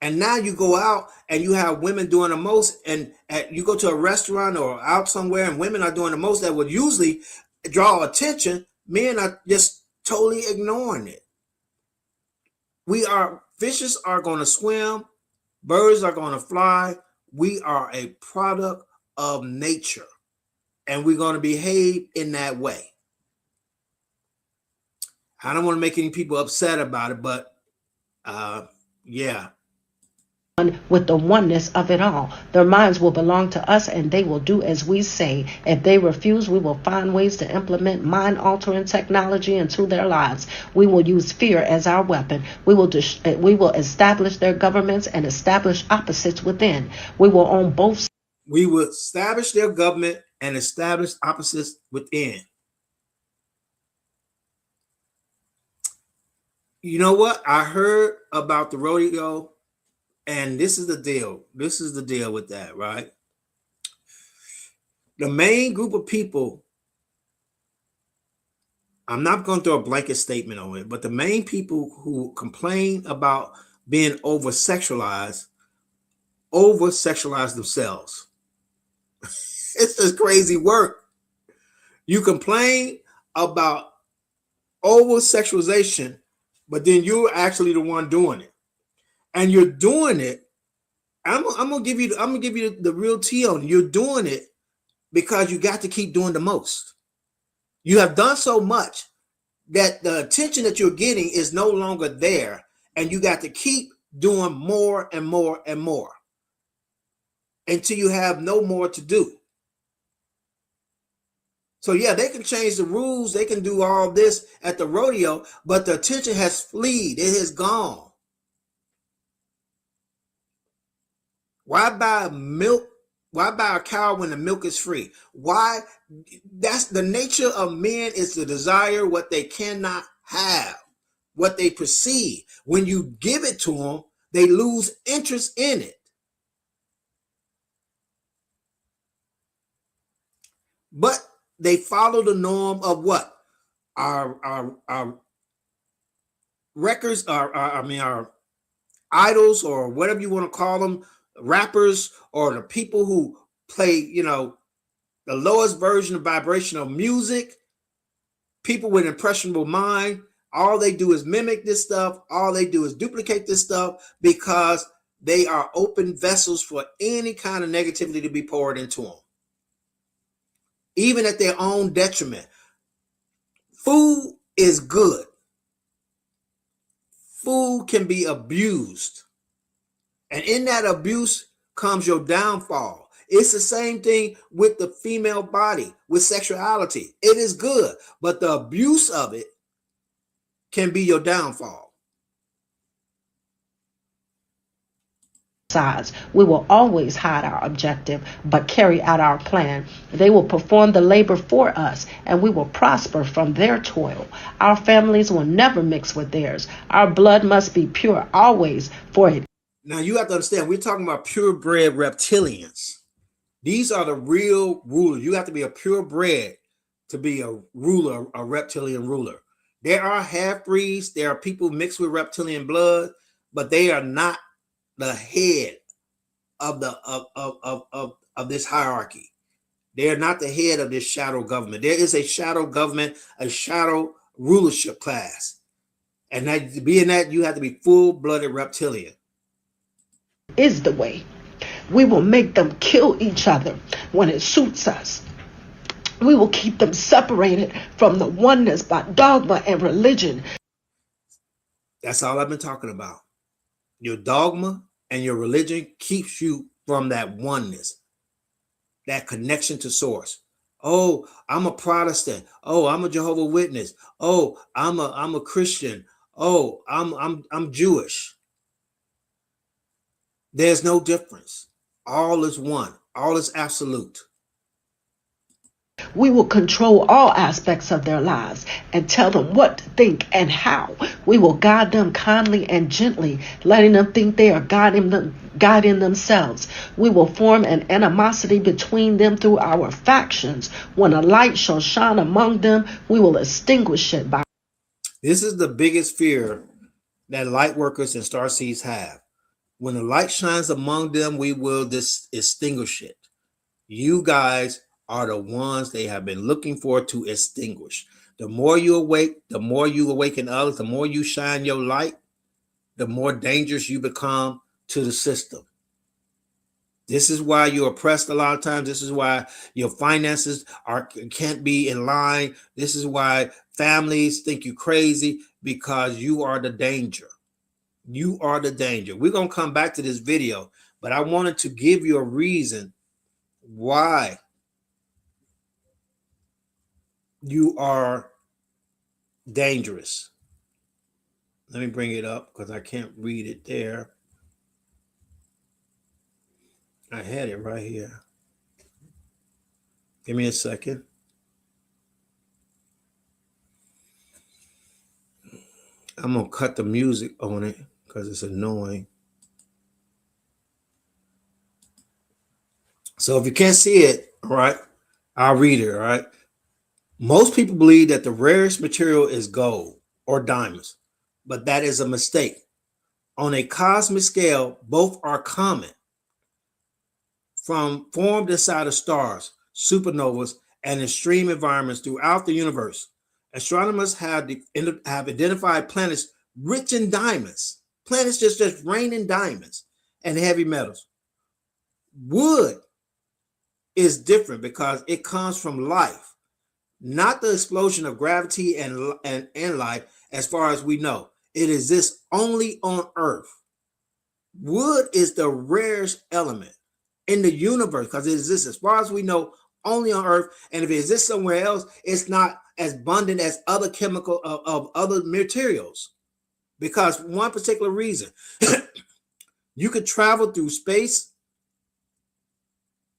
And now you go out and you have women doing the most, and you go to a restaurant or out somewhere and women are doing the most that would usually draw attention. Men are just totally ignoring it. Fishes are going to swim. Birds are going to fly. We are a product of nature, and we're going to behave in that way. I don't want to make any people upset about it, but yeah. With the oneness of it all. Their minds will belong to us, and they will do as we say. If they refuse, we will find ways to implement mind-altering technology into their lives. We will use fear as our weapon. We will establish their governments and establish opposites within. We will own both. We will establish their government and establish opposites within. You know what? I heard about the rodeo. And this is the deal. This is the deal with that, right? The main group of people, I'm not going to throw a blanket statement on it, but the main people who complain about being over-sexualized themselves. It's just crazy work. You complain about over-sexualization, but then you're actually the one doing it. And you're doing it. I'm gonna give you the real tea on it. You're doing it because you got to keep doing the most. You have done so much that the attention that you're getting is no longer there, and you got to keep doing more and more and more until you have no more to do. So yeah, they can change the rules. They can do all this at the rodeo, but the attention has fled. It has gone. Why buy milk? Why buy a cow when the milk is free? Why? That's the nature of men, is to desire what they cannot have, what they perceive. When you give it to them, they lose interest in it. But they follow the norm of what? Our records, our idols, or whatever you want to call them, rappers, or the people who play, the lowest version of vibrational music, people with impressionable mind. All they do is mimic this stuff. All they do is duplicate this stuff, because they are open vessels for any kind of negativity to be poured into them, even at their own detriment. Food is good. Food can be abused. And in that abuse comes your downfall. It's the same thing with the female body, with sexuality. It is good, but the abuse of it can be your downfall. Sides. We will always hide our objective, but carry out our plan. They will perform the labor for us, and we will prosper from their toil. Our families will never mix with theirs. Our blood must be pure always, for it. Now you have to understand, we're talking about purebred reptilians. These are the real rulers. You have to be a purebred to be a ruler, a reptilian ruler. There are half-breeds, there are people mixed with reptilian blood, but they are not the head of the of this hierarchy. They are not the head of this shadow government. There is a shadow government, a shadow rulership class. And that, to be in that, you have to be full-blooded reptilian. Is the way. We will make them kill each other when it suits us. We will keep them separated from the oneness by dogma and religion. That's all I've been talking about. Your dogma and your religion keeps you from that oneness, that connection to source. Oh, I'm a Protestant. Oh, I'm a Jehovah's Witness. Oh, I'm a Christian. Oh, I'm Jewish. There's no difference. All is one. All is absolute. We will control all aspects of their lives and tell them what to think and how. We will guide them kindly and gently, letting them think they are guiding themselves. We will form an animosity between them through our factions. When a light shall shine among them, we will extinguish it by. This is the biggest fear that light workers and starseeds have. When the light shines among them, we will extinguish it. You guys are the ones they have been looking for to extinguish. The more you awake, the more you awaken others, the more you shine your light, the more dangerous you become to the system. This is why you're oppressed a lot of times. This is why your finances can't be in line. This is why families think you crazy, because you are the danger. You are the danger. We're going to come back to this video, but I wanted to give you a reason why you are dangerous. Let me bring it up because I can't read it there. I had it right here. Give me a second. I'm going to cut the music on it because it's annoying. So if you can't see it, all right, I'll read it, all right? Most people believe that the rarest material is gold or diamonds, but that is a mistake. On a cosmic scale, both are common. Formed inside of stars, supernovas, and extreme environments throughout the universe, astronomers have identified planets rich in diamonds. Planets just rain in diamonds and heavy metals. Wood is different because it comes from life, not the explosion of gravity and life. As far as we know, it exists only on Earth. Wood is the rarest element in the universe because it exists, as far as we know, only on Earth. And if it exists somewhere else, it's not as abundant as other chemical of other materials. Because one particular reason, you could travel through space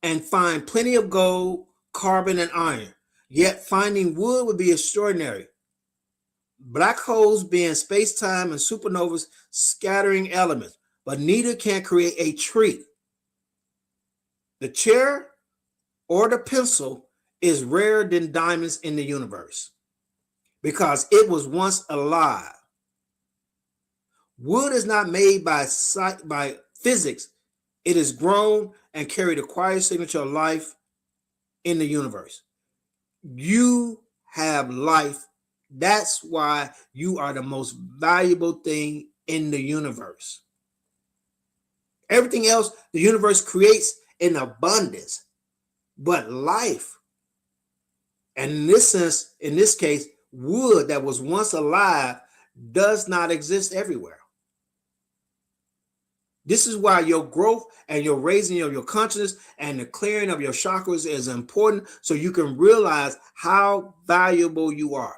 and find plenty of gold, carbon, and iron. Yet finding wood would be extraordinary. Black holes being space-time and supernovas scattering elements, but neither can create a tree. The chair or the pencil is rarer than diamonds in the universe because it was once alive. Wood is not made by physics. It is grown and carried a quiet signature of life in the universe. You have life. That's why you are the most valuable thing in the universe. Everything else the universe creates in abundance, but life, and in this sense, in this case, wood that was once alive does not exist everywhere. This is why your growth and your raising of your consciousness and the clearing of your chakras is important, so you can realize how valuable you are.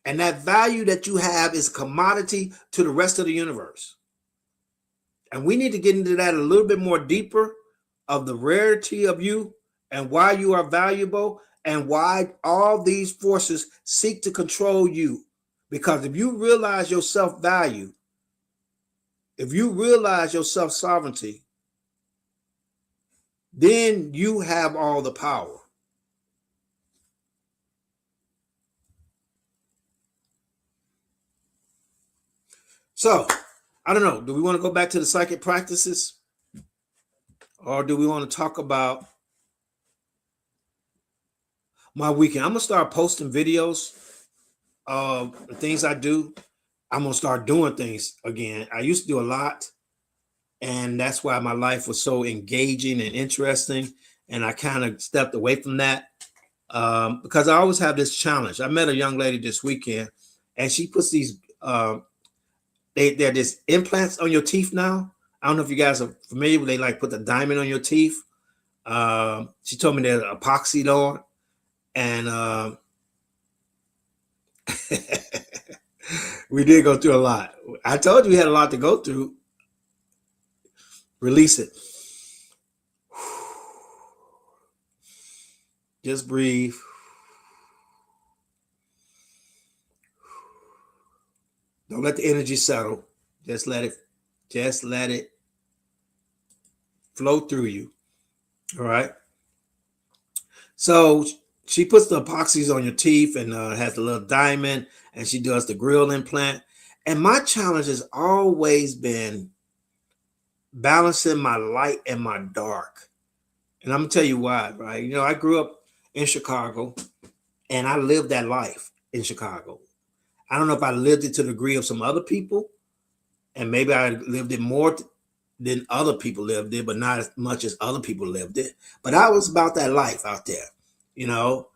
And that value that you have is a commodity to the rest of the universe. And we need to get into that a little bit more deeper, of the rarity of you and why you are valuable and why all these forces seek to control you. Because if you realize your self-value, if you realize your self-sovereignty, then you have all the power. So, I don't know. Do we want to go back to the psychic practices? Or do we want to talk about my weekend? I'm going to start posting videos of things I do. I'm going to start doing things again. I used to do a lot. And that's why my life was so engaging and interesting. And I kind of stepped away from that because I always have this challenge. I met a young lady this weekend, and she puts these, they're just implants on your teeth now. I don't know if you guys are familiar with, they like put the diamond on your teeth. She told me they're epoxied on. And we did go through a lot. I told you we had a lot to go through. Release it. Just breathe. Don't let the energy settle. Just let it flow through you. All right. So she puts the epoxies on your teeth and has a little diamond, and she does the grill implant. And my challenge has always been balancing my light and my dark. And I'm gonna tell you why, right? You know, I grew up in Chicago and I lived that life in Chicago. I don't know if I lived it to the degree of some other people, and maybe I lived it more than other people lived it, but not as much as other people lived it. But I was about that life out there, you know.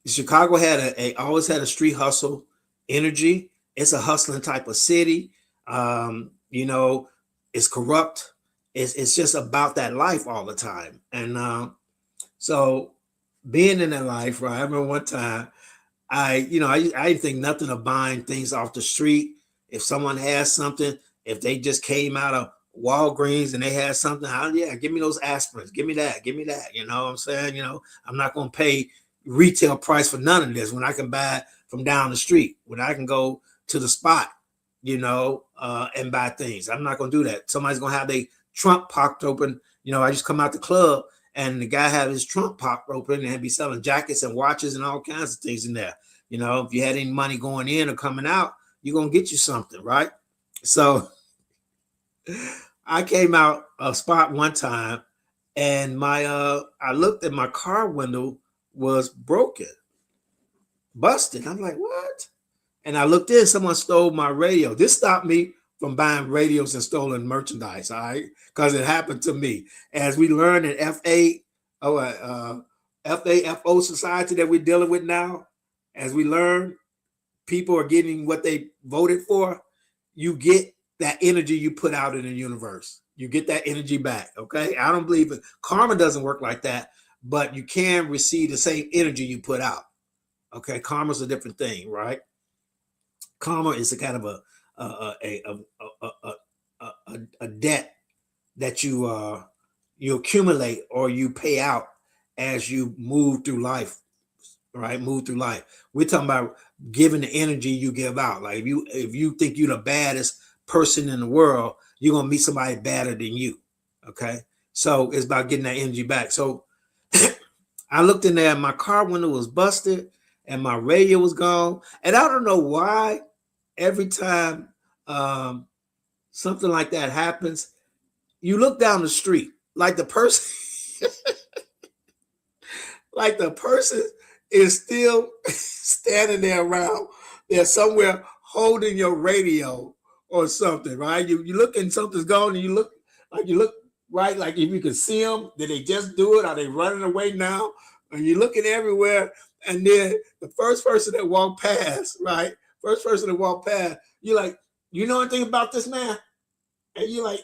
Chicago had always had a street hustle energy. It's a hustling type of city. You know, it's corrupt. It's just about that life all the time. And so being in that life, right? I remember one time I didn't think nothing of buying things off the street. If someone has something, if they just came out of Walgreens and they had something, yeah, give me those aspirins, give me that. You know what I'm saying? You know, I'm not going to pay retail price for none of this when I can buy it from down the street, when I can go to the spot, you know, and buy things. I'm not going to do that. Somebody's going to have their trunk popped open. You know, I just come out the club and the guy had his trunk popped open and be selling jackets and watches and all kinds of things in there. You know, if you had any money going in or coming out, you're going to get you something, right? So I came out a spot one time and I looked at my car window was broken, busted. I'm like, what? And I looked in, someone stole my radio. This stopped me from buying radios and stolen merchandise, all right? Because it happened to me. As we learned in FAFO society that we're dealing with now, as we learn, people are getting what they voted for. You get that energy you put out in the universe. You get that energy back. Okay. I don't believe it. Karma doesn't work like that, but you can receive the same energy you put out. Okay. Karma's a different thing, right? Karma is a kind of a debt that you accumulate or you pay out as you move through life, right? Move through life. We're talking about giving the energy you give out. Like if you think you're the baddest person in the world, you're gonna meet somebody better than you. Okay. So it's about getting that energy back. So I looked in there and my car window was busted and my radio was gone. And I don't know why every time something like that happens, you look down the street like the person like the person is still standing there around there somewhere holding your radio or something, right? You look and something's gone and you look right, like if you can see them, did they just do it? Are they running away now? And you're looking everywhere, and then the first person that walked past, right? First person that walked past, you're like, you know anything about this man? And you're like,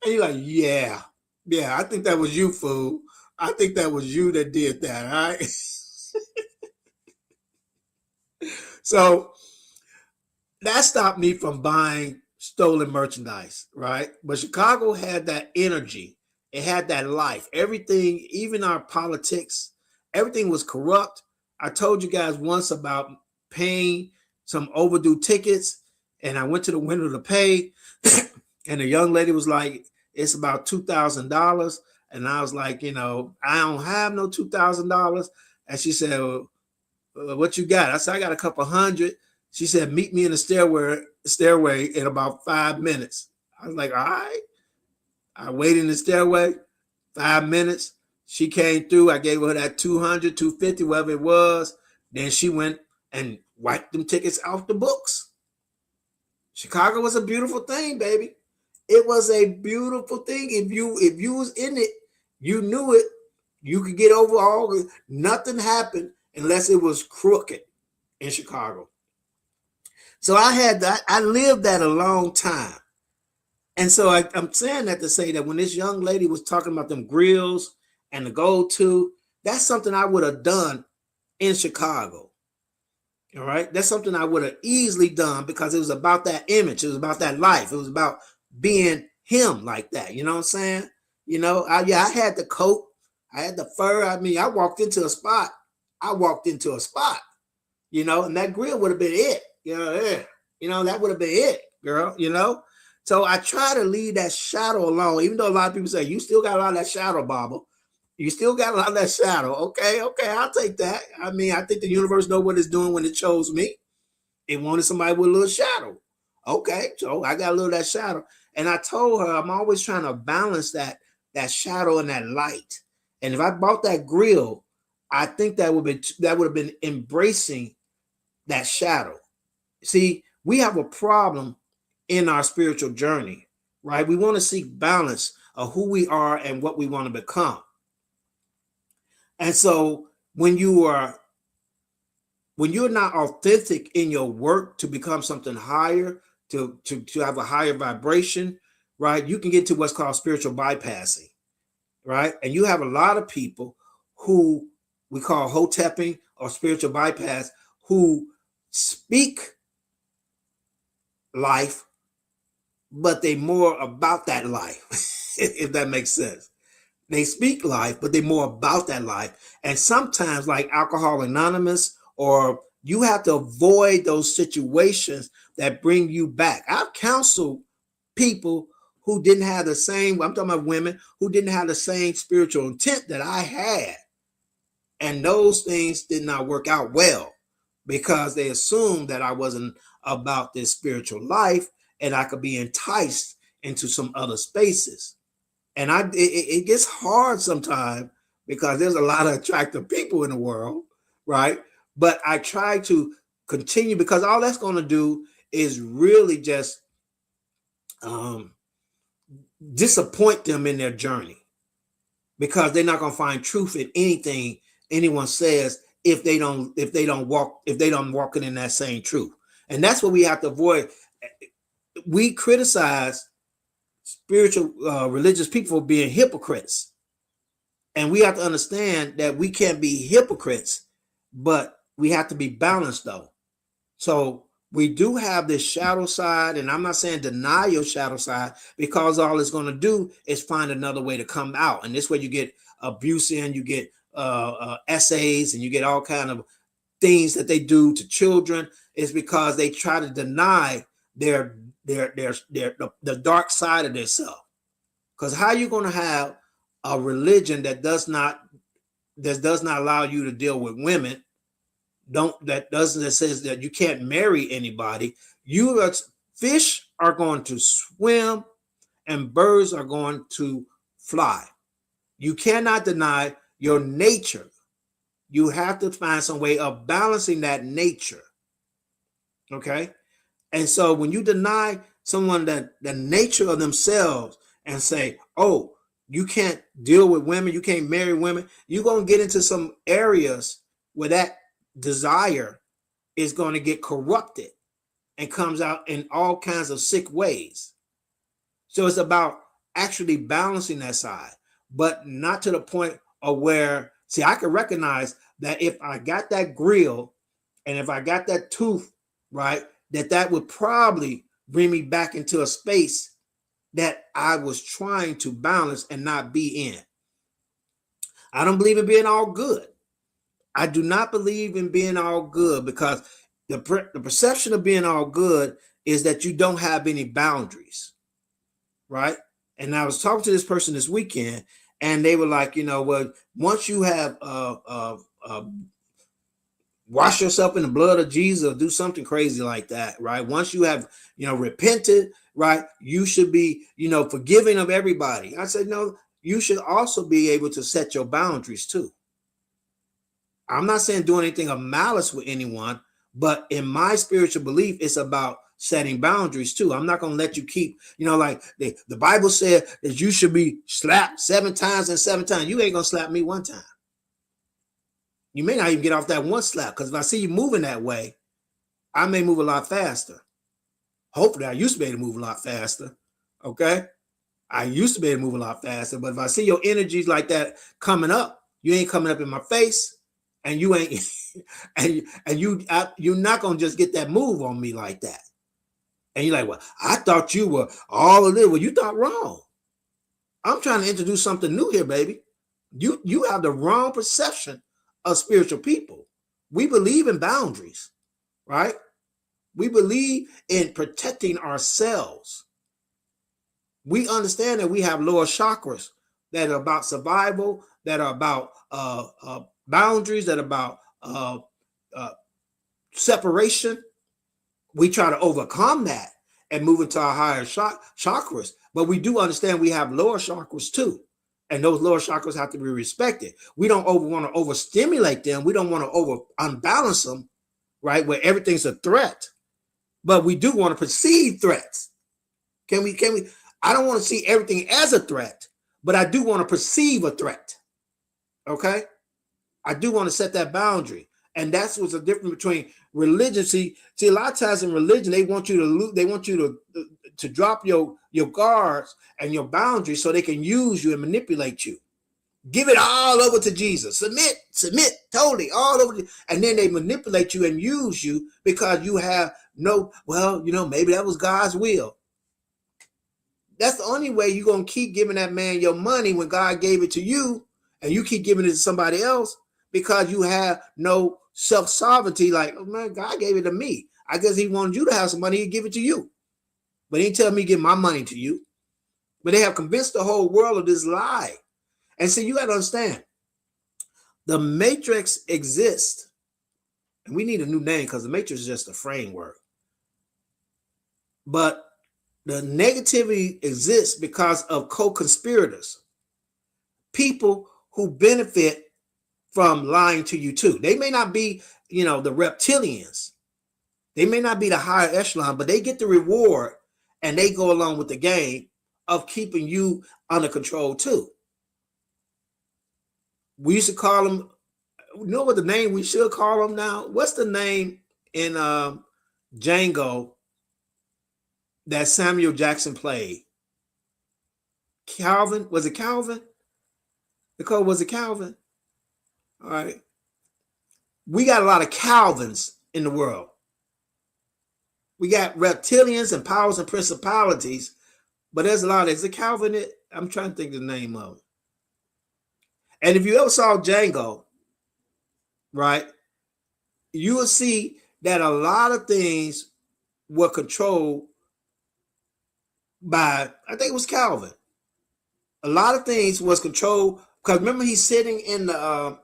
yeah, I think that was you, fool. I think that was you that did that, all right? So that stopped me from buying stolen merchandise, right? But Chicago had that energy. It had that life. Everything, even our politics, everything was corrupt. I told you guys once about paying some overdue tickets, and I went to the window to pay, and the young lady was like, it's about $2,000. And I was like, I don't have no $2,000. And she said, well, what you got? I said, I got a couple hundred. She said, meet me in the stairway in about 5 minutes. I was like, all right. I waited in the stairway 5 minutes. She came through. I gave her that 200, 250, whatever it was. Then she went and wiped them tickets off the books. Chicago was a beautiful thing, baby. It was a beautiful thing. If you was in it, you knew it. You could get over all. Nothing happened unless it was crooked in Chicago. So I had that. I lived that a long time. And so I'm saying that to say that when this young lady was talking about them grills and the go-to, that's something I would have done in Chicago. All right. That's something I would have easily done because it was about that image. It was about that life. It was about being him like that. You know what I'm saying? I had the coat. I had the fur. I mean, I walked into a spot. And that grill would have been it. That would have been it, girl, So I try to leave that shadow alone, even though a lot of people say, you still got a lot of that shadow, Baba. You still got a lot of that shadow. Okay, I'll take that. I mean, I think the universe knows what it's doing when it chose me. It wanted somebody with a little shadow. Okay, so I got a little of that shadow. And I told her I'm always trying to balance that shadow and that light. And if I bought that grill, I think that would have been embracing that shadow. See, we have a problem in our spiritual journey, right? We want to seek balance of who we are and what we want to become. And so when you're not authentic in your work to become something higher, to have a higher vibration, right? You can get to what's called spiritual bypassing, right? And you have a lot of people who we call hotepping or spiritual bypass who speak life, but they more about that life, if that makes sense. They speak life, but they're more about that life. And sometimes, like Alcohol Anonymous, or you have to avoid those situations that bring you back. I've counseled people who didn't have the same, I'm talking about women who didn't have the same spiritual intent that I had. And those things did not work out well because they assumed that I wasn't about this spiritual life and I could be enticed into some other spaces. And it gets hard sometimes because there's a lot of attractive people in the world, right? But I try to continue because all that's going to do is really just disappoint them in their journey because they're not going to find truth in anything anyone says if they don't walk it in that same truth. And that's what we have to avoid. We criticize spiritual, religious people being hypocrites. And we have to understand that we can't be hypocrites, but we have to be balanced though. So we do have this shadow side, and I'm not saying deny your shadow side, because all it's going to do is find another way to come out. And this way you get abuse in, you get essays, and you get all kind of things that they do to children. Is because they try to deny the dark side of themselves. Because how are you going to have a religion that does not allow you to deal with women, that says that you can't marry anybody? Fish are going to swim and birds are going to fly. You cannot deny your nature. You have to find some way of balancing that nature. Okay? And so when you deny someone the nature of themselves and say, oh, you can't deal with women, you can't marry women, you're going to get into some areas where that desire is going to get corrupted and comes out in all kinds of sick ways. So it's about actually balancing that side, but not to the point of where, see, I can recognize that if I got that grill and if I got that tooth, right, that would probably bring me back into a space that I was trying to balance and not be in. I don't believe in being all good. I do not believe in being all good, because the perception of being all good is that you don't have any boundaries, right? And I was talking to this person this weekend, and they were like, well, once you have wash yourself in the blood of Jesus, or do something crazy like that, right? Once you have, repented, right, you should be, forgiving of everybody. I said, no, you should also be able to set your boundaries too. I'm not saying do anything of malice with anyone, but in my spiritual belief, it's about setting boundaries too. I'm not going to let you keep, like the Bible said that you should be slapped 7 times and 7 times. You ain't going to slap me one time. You may not even get off that one slap, because if I see you moving that way, I may move a lot faster. Hopefully, I used to be able to move a lot faster. Okay? I used to be able to move a lot faster, but if I see your energies like that coming up, you ain't coming up in my face, and you ain't, you're not gonna just get that move on me like that. And you're like, well, I thought you were all of this. Well, you thought wrong. I'm trying to introduce something new here, baby. You have the wrong perception of spiritual people. We believe in boundaries, right? We believe in protecting ourselves. We understand that we have lower chakras that are about survival, that are about boundaries, that are about separation. We try to overcome that and move into our higher chakras. But we do understand we have lower chakras too. And those lower chakras have to be respected. We don't want to overstimulate them. We don't want to unbalance them, right? Where everything's a threat. But we do want to perceive threats. Can we? I don't want to see everything as a threat, but I do want to perceive a threat. Okay? I do want to set that boundary. And that's what's the difference between religion. See, a lot of times in religion, they want you to drop your guards and your boundaries so they can use you and manipulate you. Give it all over to Jesus. Submit totally all over. And then they manipulate you and use you because you have maybe that was God's will. That's the only way you're going to keep giving that man your money when God gave it to you, and you keep giving it to somebody else because you have no self-sovereignty. Like, oh man, God gave it to me. I guess he wanted you to have some money, he'd give it to you. But he didn't tell me to give my money to you. But they have convinced the whole world of this lie. And see, you got to understand, the matrix exists. And we need a new name because the matrix is just a framework. But the negativity exists because of co-conspirators, people who benefit from lying to you too. They may not be, the reptilians. They may not be the higher echelon, but they get the reward and they go along with the game of keeping you under control too. We used to call them, what the name we should call them now? What's the name in Django that Samuel Jackson played? Calvin. Was it Calvin? Nicole, was it Calvin? All right. We got a lot of Calvins in the world. We got reptilians and powers and principalities, but there's a lot. Is it Calvin? I'm trying to think of the name of it. And if you ever saw Django, right, you will see that a lot of things were controlled by, I think it was Calvin. A lot of things was controlled because remember he's sitting in the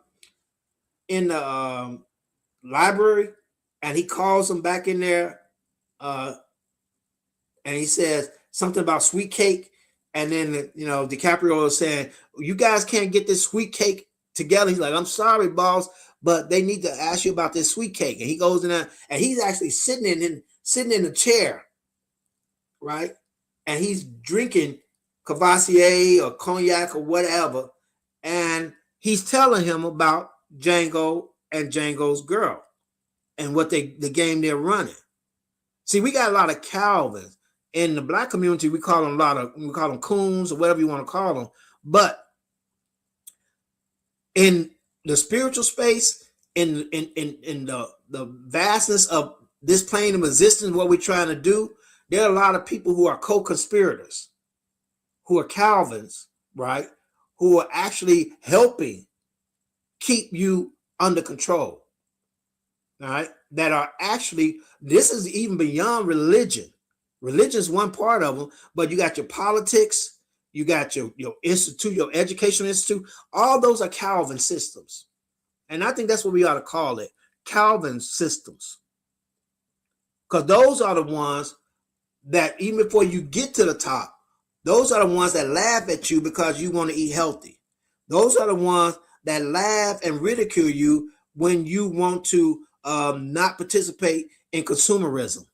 library, and he calls them back in there, and he says something about sweet cake, and then DiCaprio is saying, "You guys can't get this sweet cake together." He's like, "I'm sorry, boss, but they need to ask you about this sweet cake." And he goes in there, and he's actually sitting in a chair, right? And he's drinking Cavassier or cognac or whatever, and he's telling him about Django and Django's girl and what the game they're running. See, we got a lot of Calvins in the black community. We call them coons or whatever you want to call them. But in the spiritual space, in the vastness of this plane of existence, what we're trying to do, there are a lot of people who are co-conspirators, who are Calvins, right? Who are actually helping keep you under control. All right, that are actually, this is even beyond religion. Religion is one part of them, but you got your politics, you got your institute, your educational institute. All those are Calvin systems. And I think that's what we ought to call it, Calvin systems. Because those are the ones that even before you get to the top, those are the ones that laugh at you because you want to eat healthy. Those are the ones that laugh and ridicule you when you want to not participate in consumerism.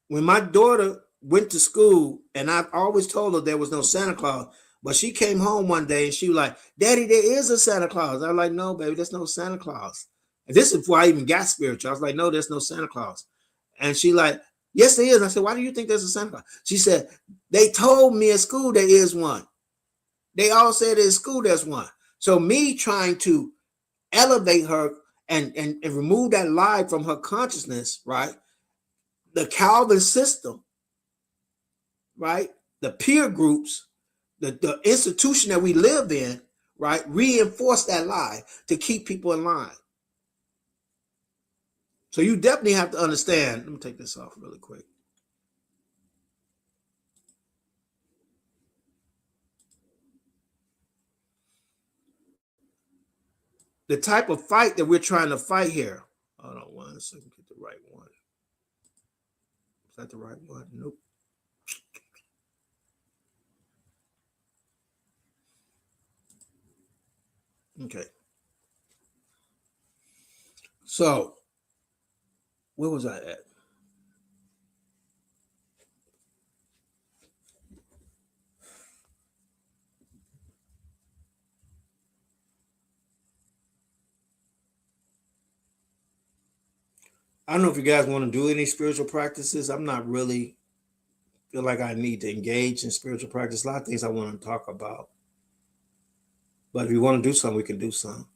When my daughter went to school, and I've always told her there was no Santa Claus, but she came home one day and she was like, "Daddy, there is a Santa Claus." I was like, "No, baby, there's no Santa Claus." And this is before I even got spiritual. I was like, "No, there's no Santa Claus." And she like, "Yes, there is." I said, "Why do you think there's a Santa Claus?" She said, "They told me at school there is one. They all said at school there's one." So me trying to elevate her and remove that lie from her consciousness, right? The Calvin system, right? The peer groups, the institution that we live in, right? Reinforce that lie to keep people in line. So you definitely have to understand. Let me take this off really quick. The type of fight that we're trying to fight here. Hold on one second, get the right one. Is that the right one? Nope. Okay. So, where was I at? I don't know if you guys want to do any spiritual practices. I'm not really feel like I need to engage in spiritual practice. A lot of things I want to talk about. But if you want to do something, we can do something.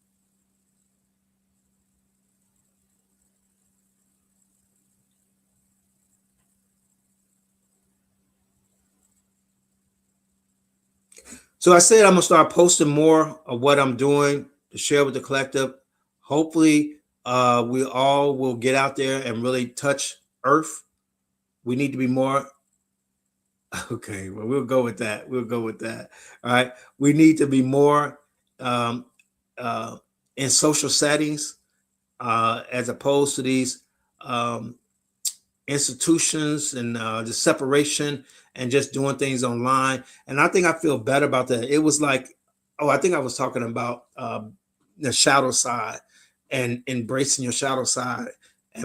So I said I'm gonna start posting more of what I'm doing to share with the collective. Hopefully, we all will get out there and really touch Earth. We need to be more. Okay, well, we'll go with that. We'll go with that. All right. We need to be more um, in social settings as opposed to these institutions and the separation and just doing things online. And I think I feel better about that. It was like, I think I was talking about the shadow side and embracing your shadow side,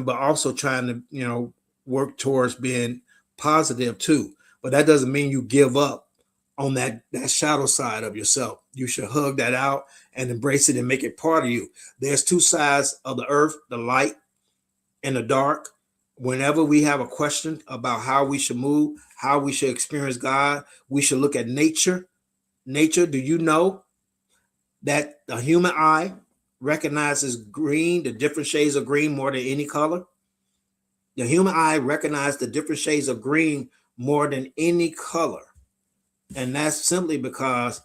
but also trying to, work towards being positive too. But that doesn't mean you give up on that shadow side of yourself. You should hug that out and embrace it and make it part of you. There's two sides of the earth, the light and the dark. whenever we have a question about how we should move, how we should experience God, we should look at nature. Nature, do you know that the human eye recognizes green, the different shades of green more than any color? The human eye recognizes the different shades of green more than any color. And that's simply because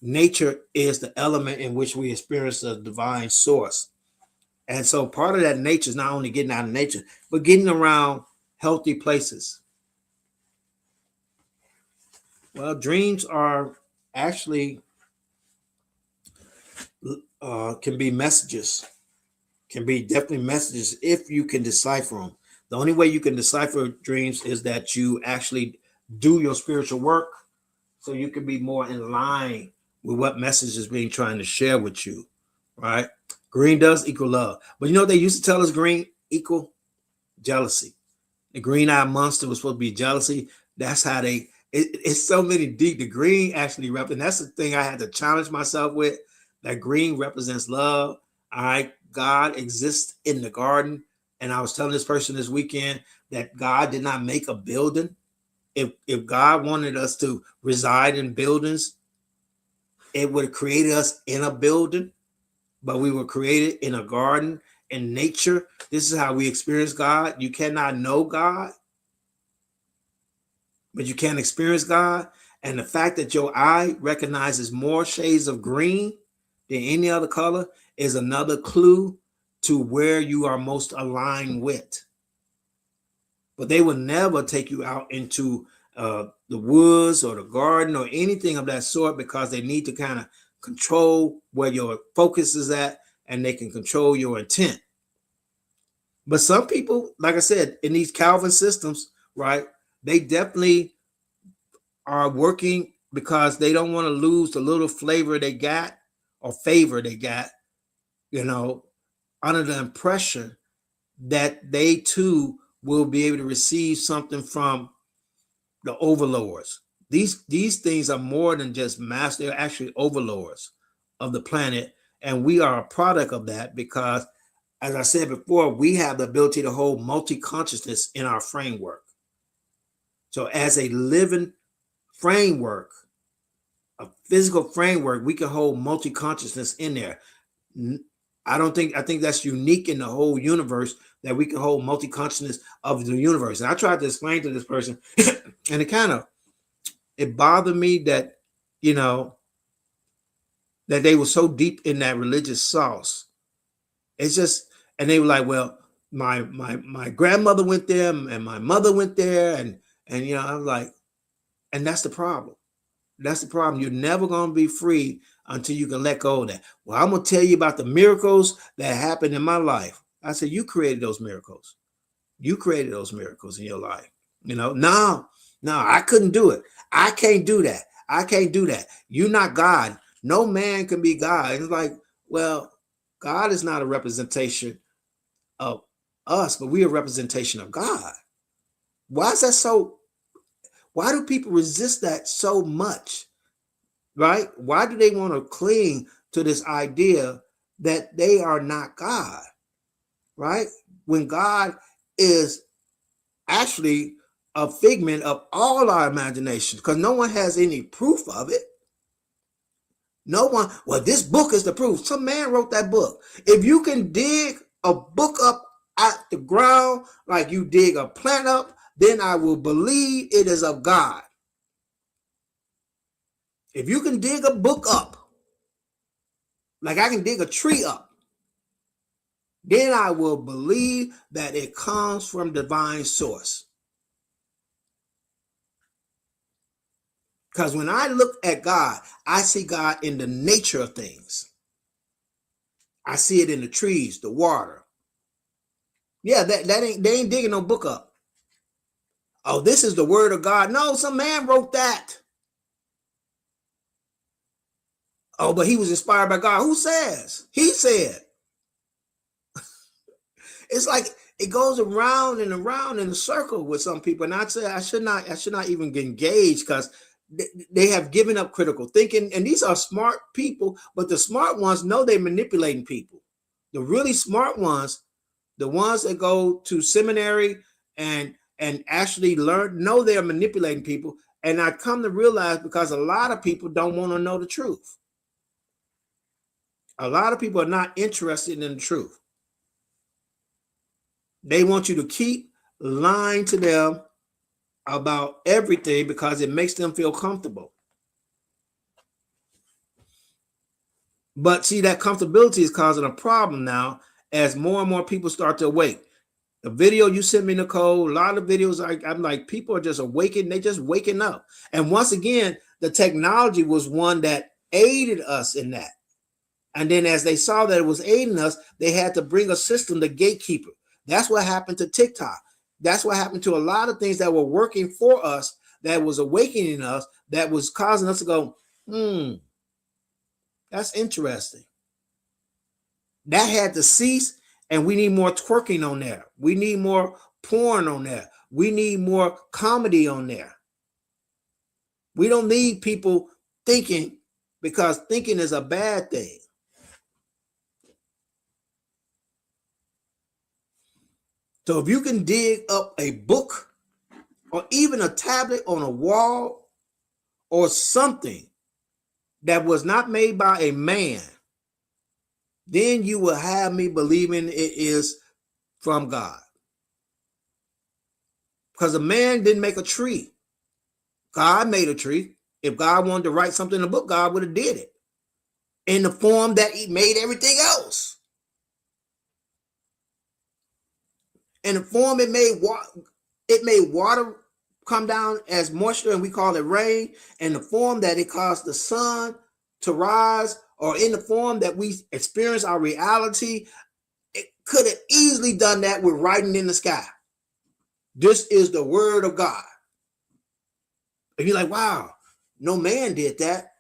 nature is the element in which we experience the divine source. And so part of that nature is not only getting out of nature, but getting around healthy places. Well, dreams are actually can be messages, can be definitely messages if you can decipher them. The only way you can decipher dreams is that you actually do your spiritual work so you can be more in line with what message is being trying to share with you, right? Green does equal love. But you know what they used to tell us green equal jealousy. The green-eyed monster was supposed to be jealousy. That's how it's so many deep. The green actually represents, that's the thing I had to challenge myself with. That green represents love. All right. God exists in the garden. And I was telling this person this weekend that God did not make a building. If God wanted us to reside in buildings, it would have created us in a building, but we were created in a garden, in nature. This is how we experience God. You cannot know God, but you can experience God. And the fact that your eye recognizes more shades of green than any other color is another clue to where you are most aligned with. But they will never take you out into the woods or the garden or anything of that sort, because they need to kind of control where your focus is at, and they can control your intent. But some people, like I said, in these Calvin systems, right, they definitely are working because they don't want to lose the little flavor they got or favor they got, you know, under the impression that they too will be able to receive something from the overlords. These things are more than just master, they're actually overlords of the planet. And we are a product of that because, as I said before, we have the ability to hold multi-consciousness in our framework. So as a living framework, a physical framework, we can hold multi-consciousness in there. I think that's unique in the whole universe, that we can hold multi-consciousness of the universe. And I tried to explain to this person, and it bothered me that, you know, that they were so deep in that religious sauce. It's just, and they were like, well, my grandmother went there and my mother went there, and you know, I was like, and that's the problem. That's the problem. You're never going to be free until you can let go of that. Well, I'm going to tell you about the miracles that happened in my life. I said, you created those miracles. You created those miracles in your life. You know, no, I couldn't do it. I can't do that. I can't do that. You're not God. No man can be God. It's like, well, God is not a representation of us, but we're a representation of God. Why is that so? Why do people resist that so much? Right? Why do they want to cling to this idea that they are not God? Right? When God is actually a figment of all our imagination, because no one has any proof of it. No one, well, this book is the proof. Some man wrote that book. If you can dig a book up out the ground like you dig a plant up, then I will believe it is of God. If you can dig a book up, like I can dig a tree up, then I will believe that it comes from divine source. Because when I look at God, I see God in the nature of things. I see it in the trees, the water. Yeah, they ain't digging no book up. Oh, this is the word of God. No, some man wrote that. Oh, but he was inspired by God. Who says? He said. It's like it goes around and around in a circle with some people. And I'd say I should not even get engaged, because they have given up critical thinking. And these are smart people, but the smart ones know they're manipulating people. The really smart ones The ones that go to seminary and actually know they're manipulating people. And I come to realize because a lot of people don't want to know the truth. A lot of people are not interested in the truth. They want you to keep lying to them about everything because it makes them feel comfortable. But see, that comfortability is causing a problem now as more and more people start to awake. The video you sent me, Nicole, a lot of videos, I'm like, people are just awakening. They're just waking up. And once again, the technology was one that aided us in that. And then as they saw that it was aiding us, they had to bring a system, the gatekeeper. That's what happened to TikTok. That's what happened to a lot of things that were working for us, that was awakening us, that was causing us to go, that's interesting. That had to cease, and we need more twerking on there. We need more porn on there. We need more comedy on there. We don't need people thinking, because thinking is a bad thing. So if you can dig up a book or even a tablet on a wall or something that was not made by a man, then you will have me believing it is from God. Because a man didn't make a tree. God made a tree. If God wanted to write something in the book, God would have did it in the form that he made everything else. In the form it made water come down as moisture, and we call it rain. In the form that it caused the sun to rise, or in the form that we experience our reality, it could have easily done that with writing in the sky. This is the word of God. And you're like, wow, no man did that.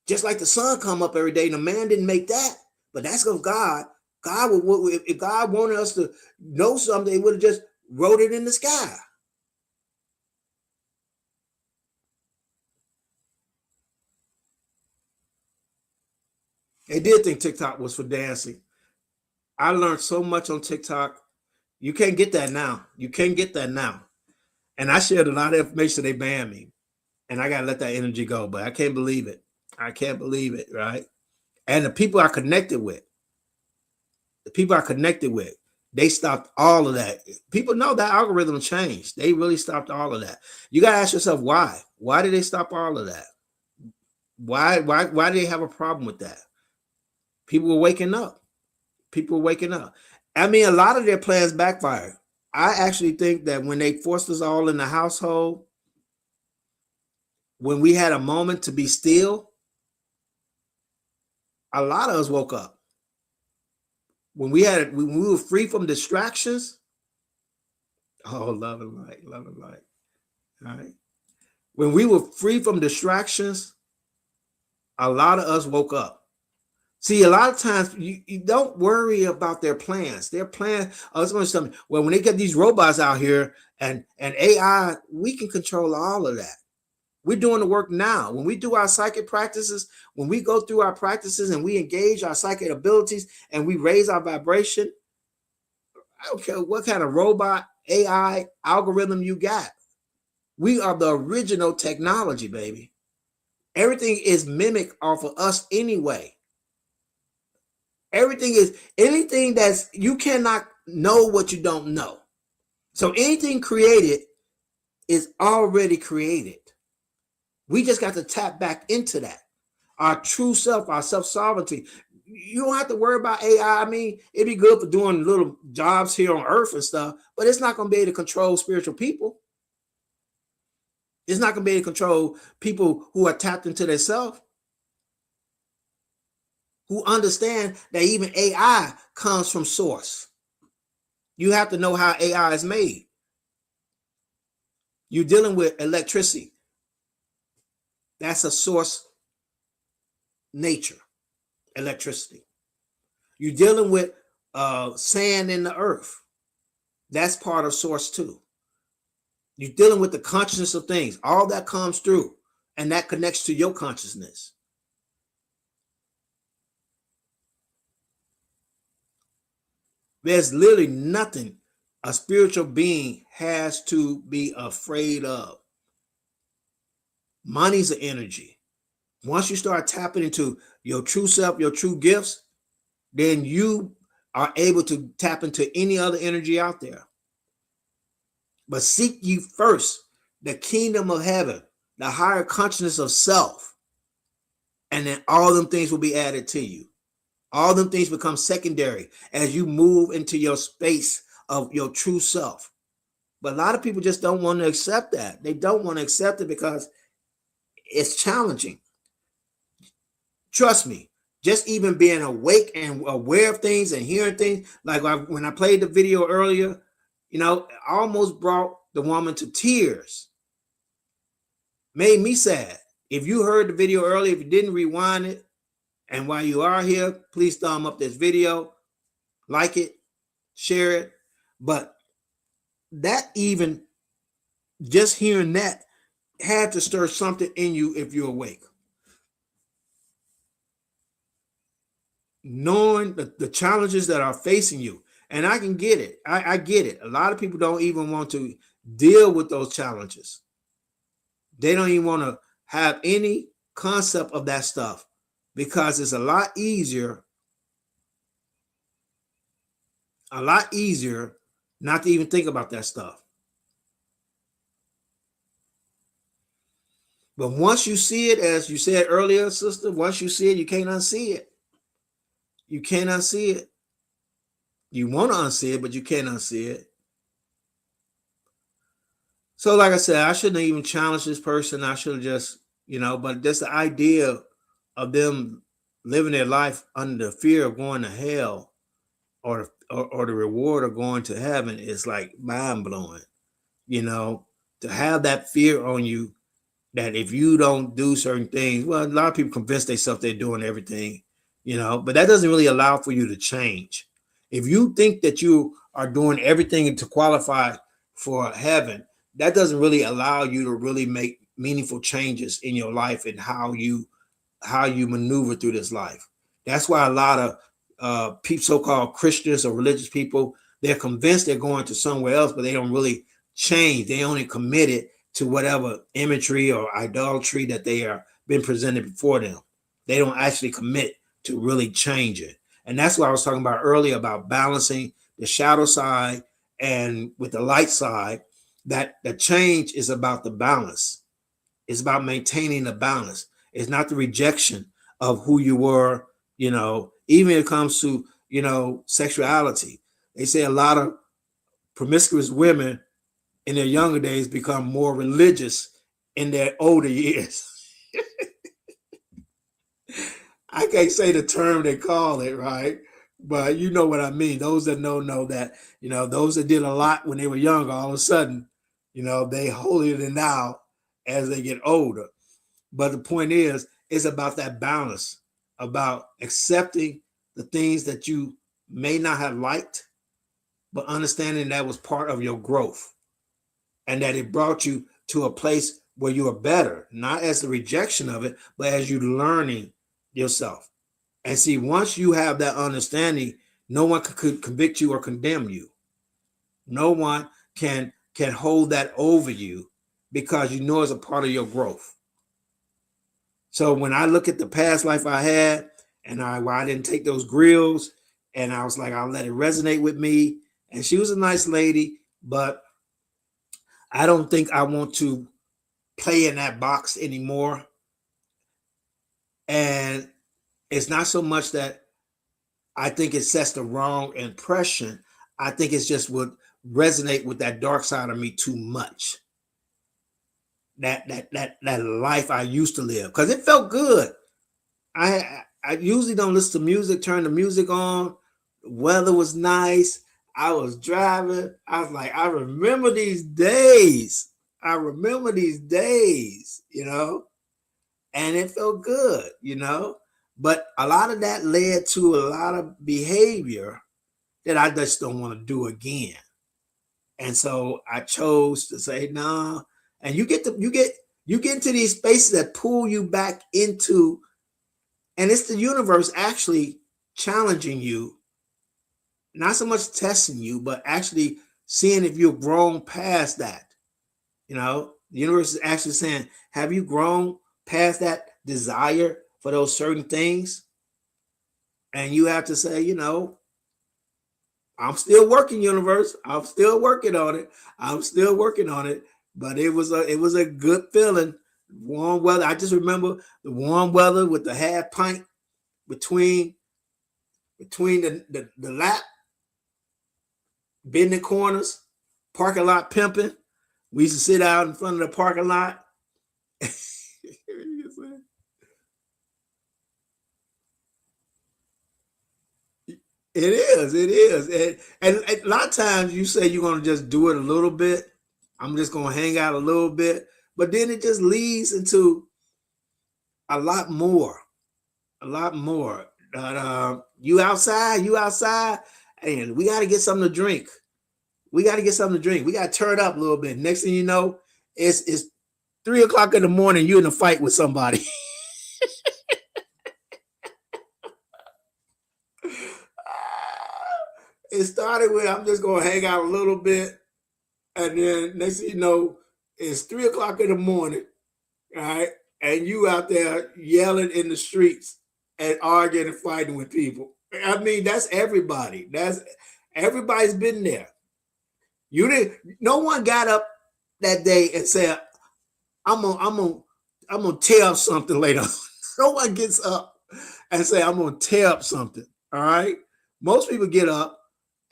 Just like the sun come up every day, and the man didn't make that. But that's of God. God would, if God wanted us to know something, he would have just wrote it in the sky. They did think TikTok was for dancing. I learned so much on TikTok. You can't get that now. You can't get that now. And I shared a lot of information. They banned me. And I got to let that energy go. But I can't believe it. I can't believe it, right? And the people I connected with, they stopped all of that. People know that algorithm changed. They really stopped all of that. You got to ask yourself, why? Why did they stop all of that? Why do they have a problem with that? People were waking up. I mean, a lot of their plans backfired. I actually think that when they forced us all in the household, when we had a moment to be still, a lot of us woke up. When we were free from distractions, love and light. All right. When we were free from distractions, a lot of us woke up. See, a lot of times you don't worry about their plans. Their plan, it's going to something. Well, when they get these robots out here and AI, we can control all of that. We're doing the work now. When we do our psychic practices, when we go through our practices and we engage our psychic abilities and we raise our vibration, I don't care what kind of robot, AI, algorithm you got. We are the original technology, baby. Everything is mimicked off of us anyway. Anything that's, you cannot know what you don't know. So anything created is already created. We just got to tap back into that. Our true self, our self-sovereignty. You don't have to worry about AI. I mean, it'd be good for doing little jobs here on earth and stuff, but it's not going to be able to control spiritual people. It's not going to be able to control people who are tapped into their self, who understand that even AI comes from source. You have to know how AI is made. You're dealing with electricity. That's a source nature, electricity. You're dealing with sand in the earth. That's part of source too. You're dealing with the consciousness of things. All that comes through, and that connects to your consciousness. There's literally nothing a spiritual being has to be afraid of. Money's an energy. Once you start tapping into your true self, your true gifts, then you are able to tap into any other energy out there. But seek ye first the kingdom of heaven, the higher consciousness of self, and then all them things will be added to you. All them things become secondary as you move into your space of your true self. But a lot of people just don't want to accept that. They don't want to accept it because it's challenging. Trust me, just even being awake and aware of things and hearing things, like when I played the video earlier, I almost brought the woman to tears. Made me sad. If you heard the video earlier, if you didn't rewind it, and while you are here, please thumb up this video, like it, share it. But that even, just hearing that had to stir something in you if you're awake. Knowing the challenges that are facing you. And I can get it. I get it. A lot of people don't even want to deal with those challenges. They don't even want to have any concept of that stuff because it's a lot easier not to even think about that stuff. But once you see it, as you said earlier, sister, once you see it, you can't unsee it. You can't unsee it. You want to unsee it, but you can't unsee it. So like I said, I shouldn't have even challenged this person. I should have just, but just the idea of them living their life under the fear of going to hell or the reward of going to heaven is like mind-blowing. To have that fear on you that if you don't do certain things, well, a lot of people convince themselves they're doing everything, but that doesn't really allow for you to change. If you think that you are doing everything to qualify for heaven, that doesn't really allow you to really make meaningful changes in your life and how you maneuver through this life. That's why a lot of so-called Christians or religious people, they're convinced they're going to somewhere else, but they don't really change. They only committed to whatever imagery or idolatry that they are been presented before them. They don't actually commit to really change it. And that's what I was talking about earlier about balancing the shadow side and with the light side, that the change is about the balance. It's about maintaining the balance. It's not the rejection of who you were, even when it comes to, sexuality. They say a lot of promiscuous women in their younger days become more religious in their older years. I can't say the term they call it, right? But you know what I mean. Those that know that, those that did a lot when they were younger, all of a sudden, they holier than thou as they get older. But the point is, it's about that balance, about accepting the things that you may not have liked, but understanding that was part of your growth and that it brought you to a place where you are better, not as the rejection of it, but as you learning yourself. And see, once you have that understanding, no one could convict you or condemn you. No one can hold that over you because it's a part of your growth. So when I look at the past life I had and I didn't take those grills and I was like, I'll let it resonate with me. And she was a nice lady, but I don't think I want to play in that box anymore. And it's not so much that I think it sets the wrong impression. I think it's just would resonate with that dark side of me too much. That life I used to live, because it felt good. I usually don't listen to music, turn the music on. The weather was nice. I was driving. I was like, I remember these days. And it felt good, But a lot of that led to a lot of behavior that I just don't want to do again. And so I chose to say, no. And you get into these spaces that pull you back into, and it's the universe actually challenging you not so much testing you, but actually seeing if you've grown past that. The universe is actually saying, have you grown past that desire for those certain things? And you have to say, I'm still working, universe. I'm still working on it. I'm still working on it. But it was a good feeling. Warm weather. I just remember the warm weather with the half pint between the lap, bending corners, parking lot pimping. We used to sit out in front of the parking lot. It is. And a lot of times you say you're going to just do it a little bit. I'm just going to hang out a little bit. But then it just leads into a lot more. A lot more. You outside, and we got to get something to drink. We got to turn up a little bit. Next thing you know, it's 3 o'clock in the morning. You're in a fight with somebody. It started with, I'm just going to hang out a little bit. And then next thing you know, it's 3 o'clock in the morning. All right. And you out there yelling in the streets and arguing and fighting with people. I mean, that's everybody. Everybody's been there. No one got up that day and said, I'm gonna tear up something later. No one gets up and say, I'm gonna tear up something. All right. Most people get up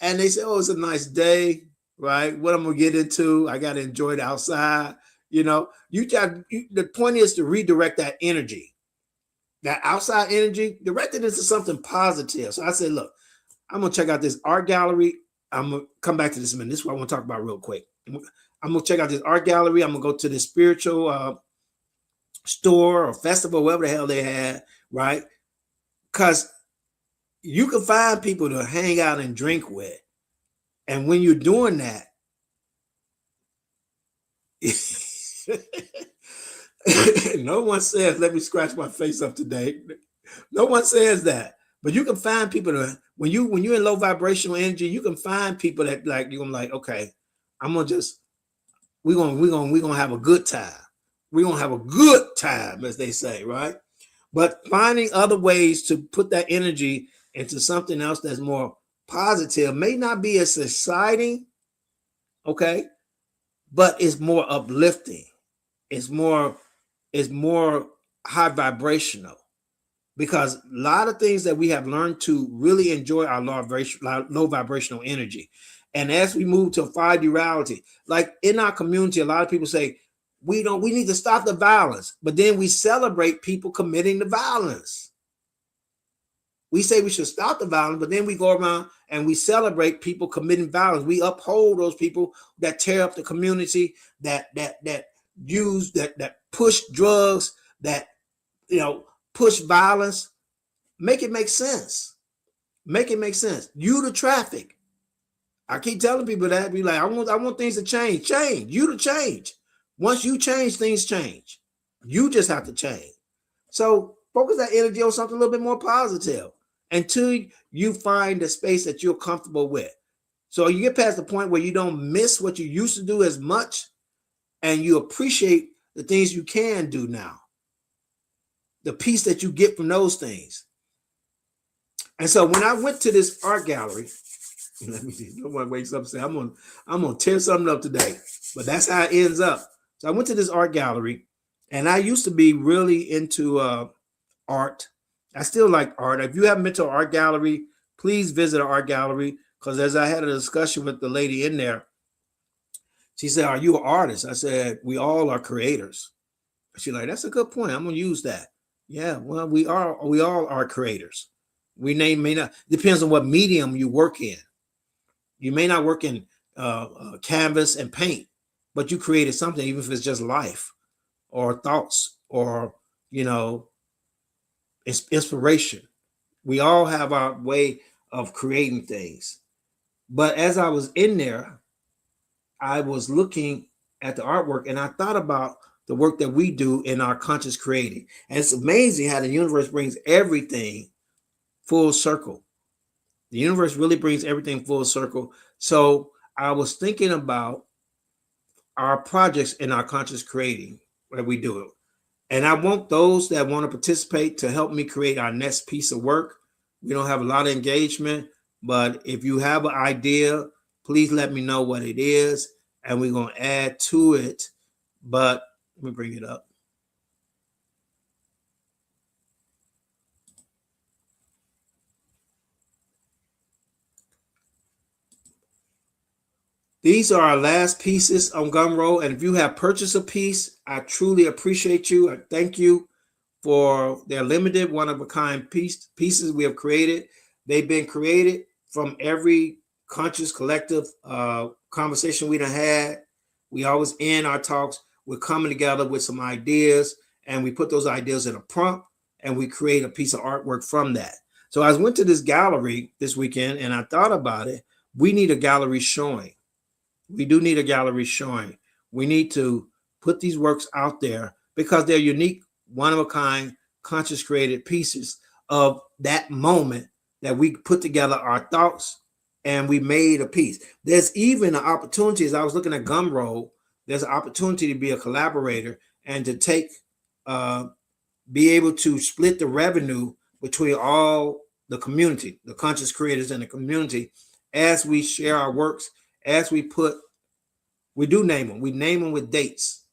and they say, oh, it's a nice day, right? What I'm gonna get into, I gotta enjoy the outside. The point is to redirect that energy, that outside energy, direct it into something positive. So I said, look, I'm gonna check out this art gallery. I'm gonna come back to this in a minute. This is what I want to talk about real quick. I'm gonna check out this art gallery. I'm gonna go to this spiritual store or festival, whatever the hell they had, right? Because you can find people to hang out and drink with. And when you're doing that, no one says, let me scratch my face up today. No one says that. But you can find people when you're in low vibrational energy, you can find people that like you're gonna like, okay, we're gonna have a good time. We're gonna have a good time, as they say, right? But finding other ways to put that energy into something else that's more positive may not be as exciting, okay, but it's more uplifting. It's more high vibrational, because a lot of things that we have learned to really enjoy our low vibrational energy. And as we move to 5D reality, like in our community, a lot of people say, we need to stop the violence, but then we celebrate people committing the violence. We say we should stop the violence, but then we go around and we celebrate people committing violence. We uphold those people that tear up the community, that push drugs, that push violence. Make it make sense. Make it make sense. You the traffic. I keep telling people that. Be like, I want things to change. Change. You to change. Once you change, things change. You just have to change. So focus that energy on something a little bit more positive until you find the space that you're comfortable with. So you get past the point where you don't miss what you used to do as much, and you appreciate the things you can do now. The peace that you get from those things. And so when I went to this art gallery, let me see, no one wakes up and say, I'm gonna tear something up today. But that's how it ends up. So I went to this art gallery, and I used to be really into art. I still like art. If you haven't been to an art gallery, please visit an art gallery, because as I had a discussion with the lady in there, she said, are you an artist? I said, we all are creators. She's like, that's a good point. I'm gonna use that. Yeah, well, we all are creators. We may not, depends on what medium you work in. You may not work in canvas and paint, but you created something, even if it's just life or thoughts or, inspiration. We all have our way of creating things. But as I was in there, I was looking at the artwork, and I thought about the work that we do in our conscious creating. And it's amazing how the universe brings everything full circle. The universe really brings everything full circle. So I was thinking about our projects in our conscious creating where we do it. And I want those that want to participate to help me create our next piece of work. We don't have a lot of engagement, but if you have an idea, please let me know what it is, and we're going to add to it. But let me bring it up. These are our last pieces on Gumroad. And if you have purchased a piece, I truly appreciate you. I thank you for their limited one-of-a-kind pieces we have created. They've been created from every conscious collective conversation we done had. We always end our talks with coming together with some ideas, and we put those ideas in a prompt, and we create a piece of artwork from that. So I went to this gallery this weekend, and I thought about it. We need a gallery showing. We do need a gallery showing. We need to put these works out there because they're unique, one-of-a-kind, conscious created pieces of that moment that we put together our thoughts and we made a piece. There's even an opportunity, as I was looking at Gumroad, there's an opportunity to be a collaborator and to take, be able to split the revenue between all the community, the conscious creators in the community, as we share our works, as we do name them. We name them with dates.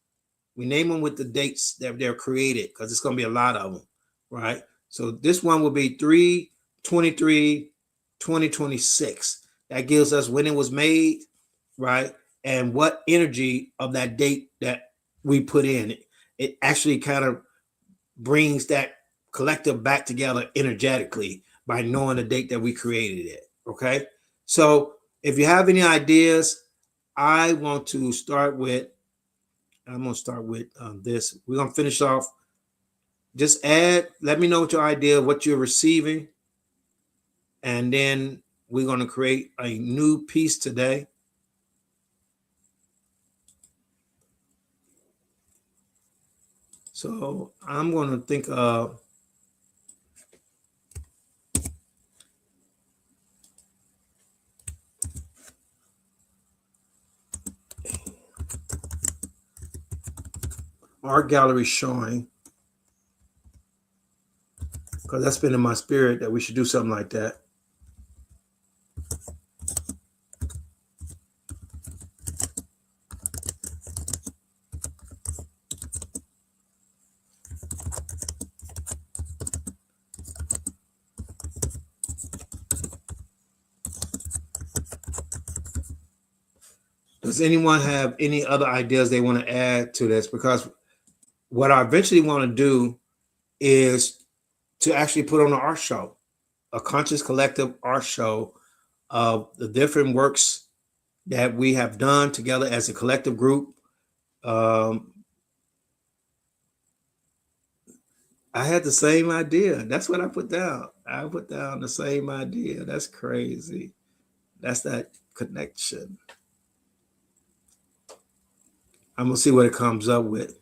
We name them with the dates that they're created because it's going to be a lot of them, right? So this one will be 3/23/2026. That gives us when it was made, right? And what energy of that date that we put in. It actually kind of brings that collective back together energetically by knowing the date that we created it, okay? So if you have any ideas, I want to start with, I'm going to start with this. We're going to finish off. Just let me know what your idea, what you're receiving. And then we're going to create a new piece today. So I'm going to think of art gallery showing, because that's been in my spirit that we should do something like that. Does anyone have any other ideas they want to add to this? Because what I eventually want to do is to actually put on an art show, a conscious collective art show of the different works that we have done together as a collective group. I had the same idea. That's what I put down. I put down the same idea. That's crazy. That's that connection. I'm going to see what it comes up with.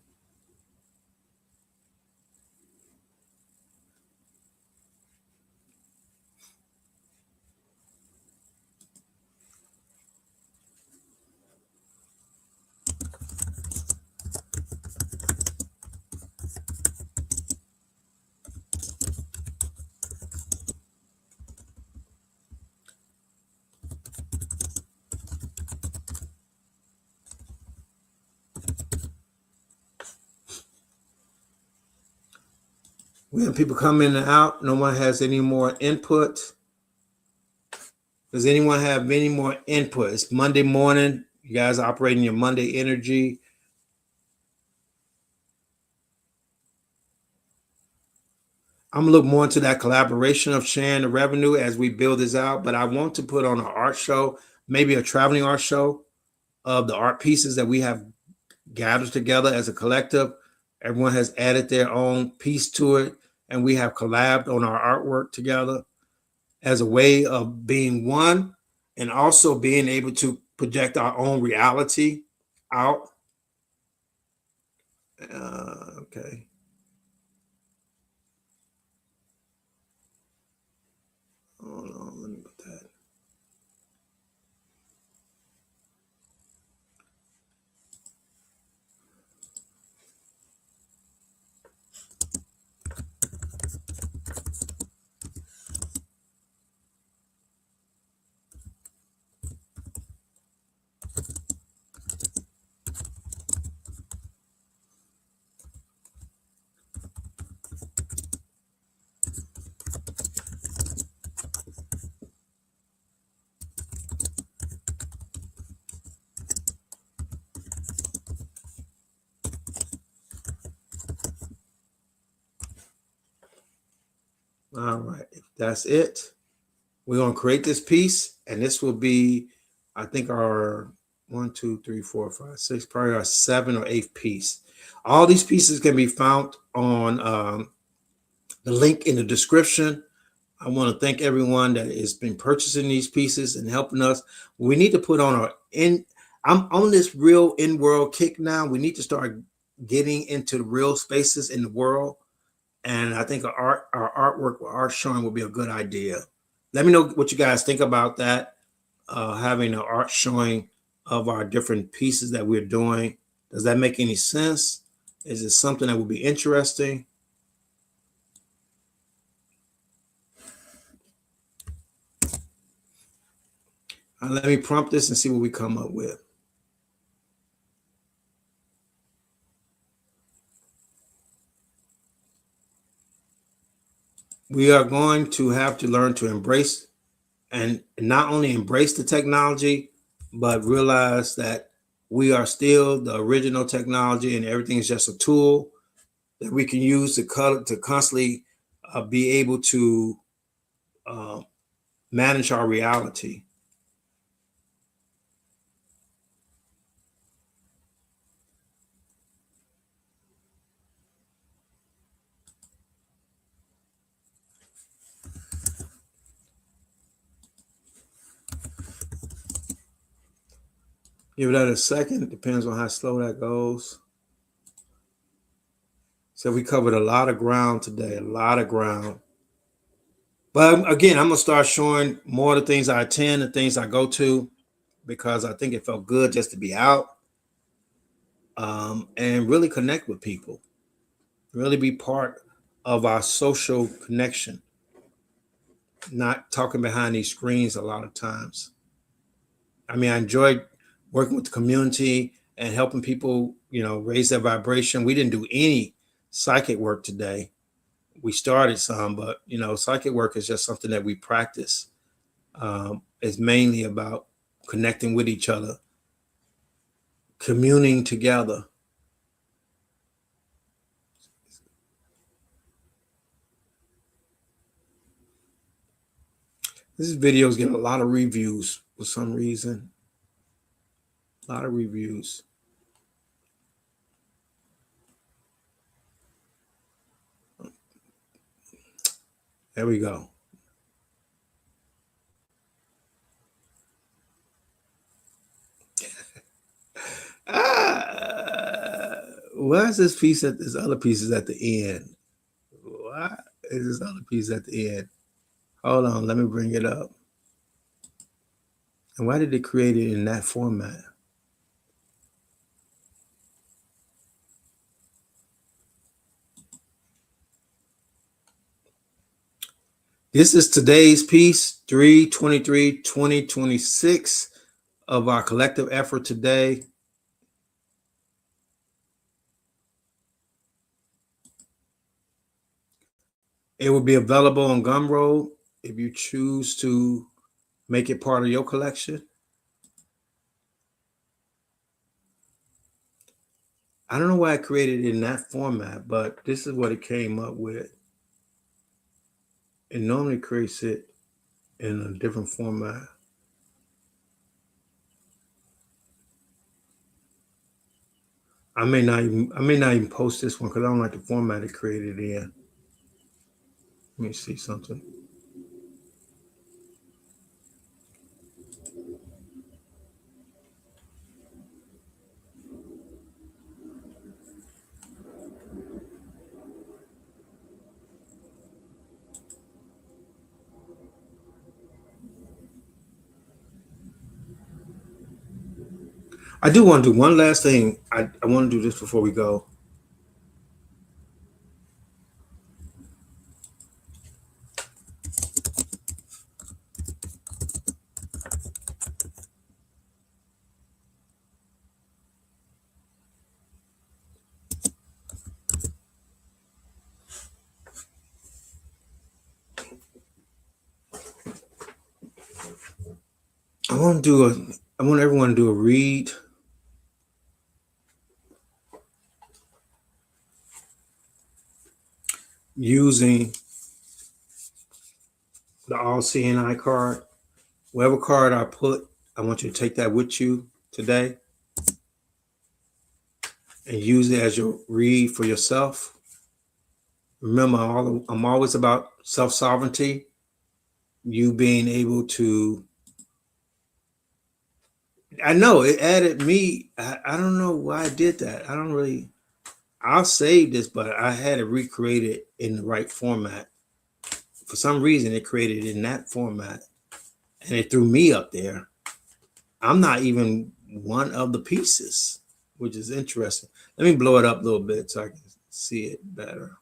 We have people come in and out. No one has any more input. Does anyone have any more input? It's Monday morning. You guys are operating your Monday energy. I'm gonna look more into that collaboration of sharing the revenue as we build this out. But I want to put on an art show, maybe a traveling art show of the art pieces that we have gathered together as a collective. Everyone has added their own piece to it, and we have collabed on our artwork together as a way of being one and also being able to project our own reality out. Okay. Hold on, let me put that. All right, if that's it, we're going to create this piece, and this will be, I think, our 1, 2, 3, 4, 5, 6, probably our 7th or 8th piece. All these pieces can be found on the link in the description. I want to thank everyone that has been purchasing these pieces and helping us. We need to put on our in. I'm on this real in-world kick now. We need to start getting into the real spaces in the world, and I think our artwork, art showing, will be a good idea. Let me know what you guys think about that. Having an art showing of our different pieces that we're doing. Does that make any sense? Is it something that would be interesting? Let me prompt this and see what we come up with. We are going to have to learn to embrace, and not only embrace the technology, but realize that we are still the original technology and everything is just a tool that we can use to constantly be able to uh, manage our reality. Give that a second. It depends on how slow that goes. So we covered a lot of ground today, a lot of ground. But again, I'm gonna start showing more of the things I attend, the things I go to, because I think it felt good just to be out and really connect with people, really be part of our social connection, not talking behind these screens a lot of times. I mean, I enjoyed working with the community and helping people, raise their vibration. We didn't do any psychic work today. We started some, but psychic work is just something that we practice. It's mainly about connecting with each other, communing together. This video is getting a lot of reviews for some reason. A lot of reviews. There we go. Why is this piece at this other piece is at the end? Why is this other piece at the end? Hold on, let me bring it up. And why did they create it in that format? This is today's piece, 3/23/2026, of our collective effort today. It will be available on Gumroad if you choose to make it part of your collection. I don't know why I created it in that format, but this is what it came up with. It normally creates it in a different format. I may not even post this one because I don't like the format it created in. Let me see something. I do want to do one last thing. I want to do this before we go. I want everyone to do a read using the all-seeing eye card. Whatever card I put, I want you to take that with you today and use it as your read for yourself. Remember, I'm always about self-sovereignty, you being able to. I know it added me. I don't know why I did that. I don't really. I'll save this, but I had to recreate it in the right format. For some reason, it created it in that format, and it threw me up there. I'm not even one of the pieces, which is interesting. Let me blow it up a little bit so I can see it better.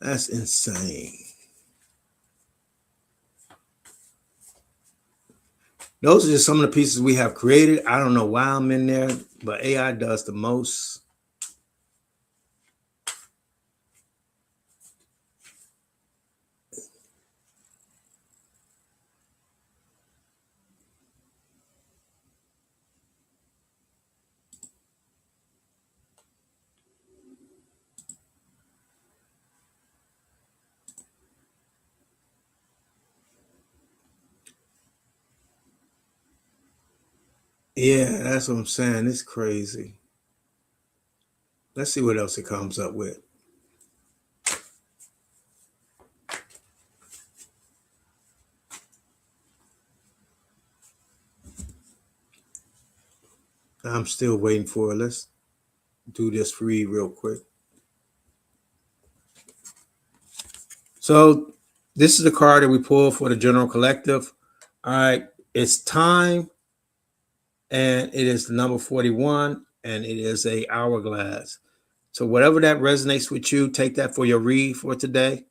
That's insane. Those are just some of the pieces we have created. I don't know why I'm in there, but AI does the most. Yeah, that's what I'm saying. It's crazy. Let's see what else it comes up with. I'm still waiting for it. Let's do this for you real quick. So this is the card that we pulled for the general collective. All right, it's time, and it is the number 41, and it is a hourglass. So whatever that resonates with you, take that for your read for today.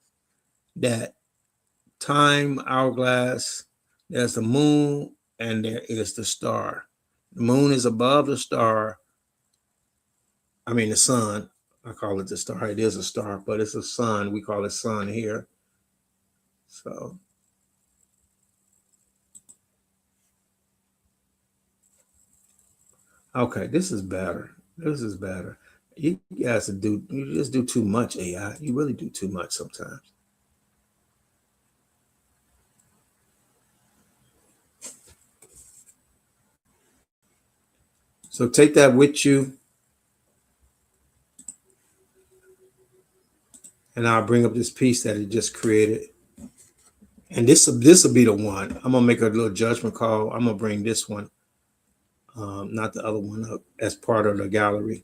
That time hourglass, there's the moon, and there is the star. The moon is above the star. I mean, the sun. I call it the star. It is a star, but it's a sun. We call it sun here. So, okay, this is better. This is better. You guys you just do too much AI. You really do too much sometimes. So take that with you, and I'll bring up this piece that it just created. And this will be the one. I'm gonna make a little judgment call. I'm gonna bring this one, not the other one, up as part of the gallery.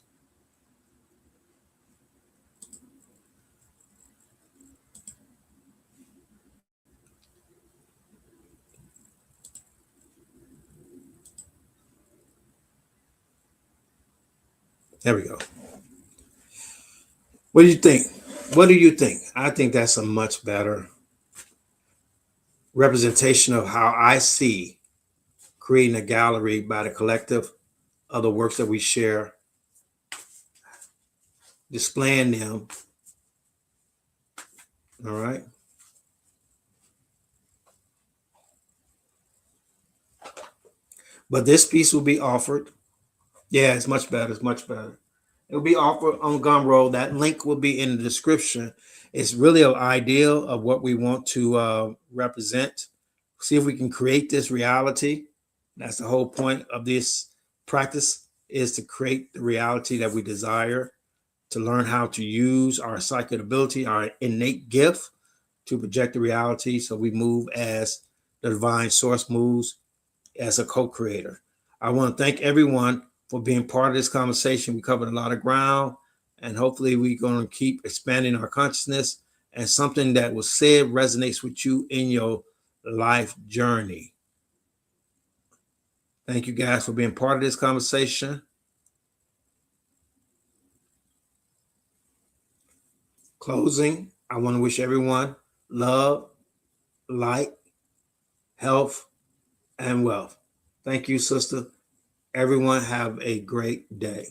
There we go. What do you think? What do you think? I think that's a much better representation of how I see creating a gallery by the collective of the works that we share, displaying them. All right. But this piece will be offered. Yeah, it's much better. It's much better. It will be offered on Gumroad. That link will be in the description. It's really an ideal of what we want to represent. See if we can create this reality. That's the whole point of this practice, is to create the reality that we desire, to learn how to use our psychic ability, our innate gift to project the reality. So we move as the divine source moves as a co-creator. I want to thank everyone for being part of this conversation. We covered a lot of ground, and hopefully we're going to keep expanding our consciousness, and something that was said resonates with you in your life journey. Thank you guys for being part of this conversation. Closing, I want to wish everyone love, light, health, and wealth. Thank you, sister. Everyone have a great day.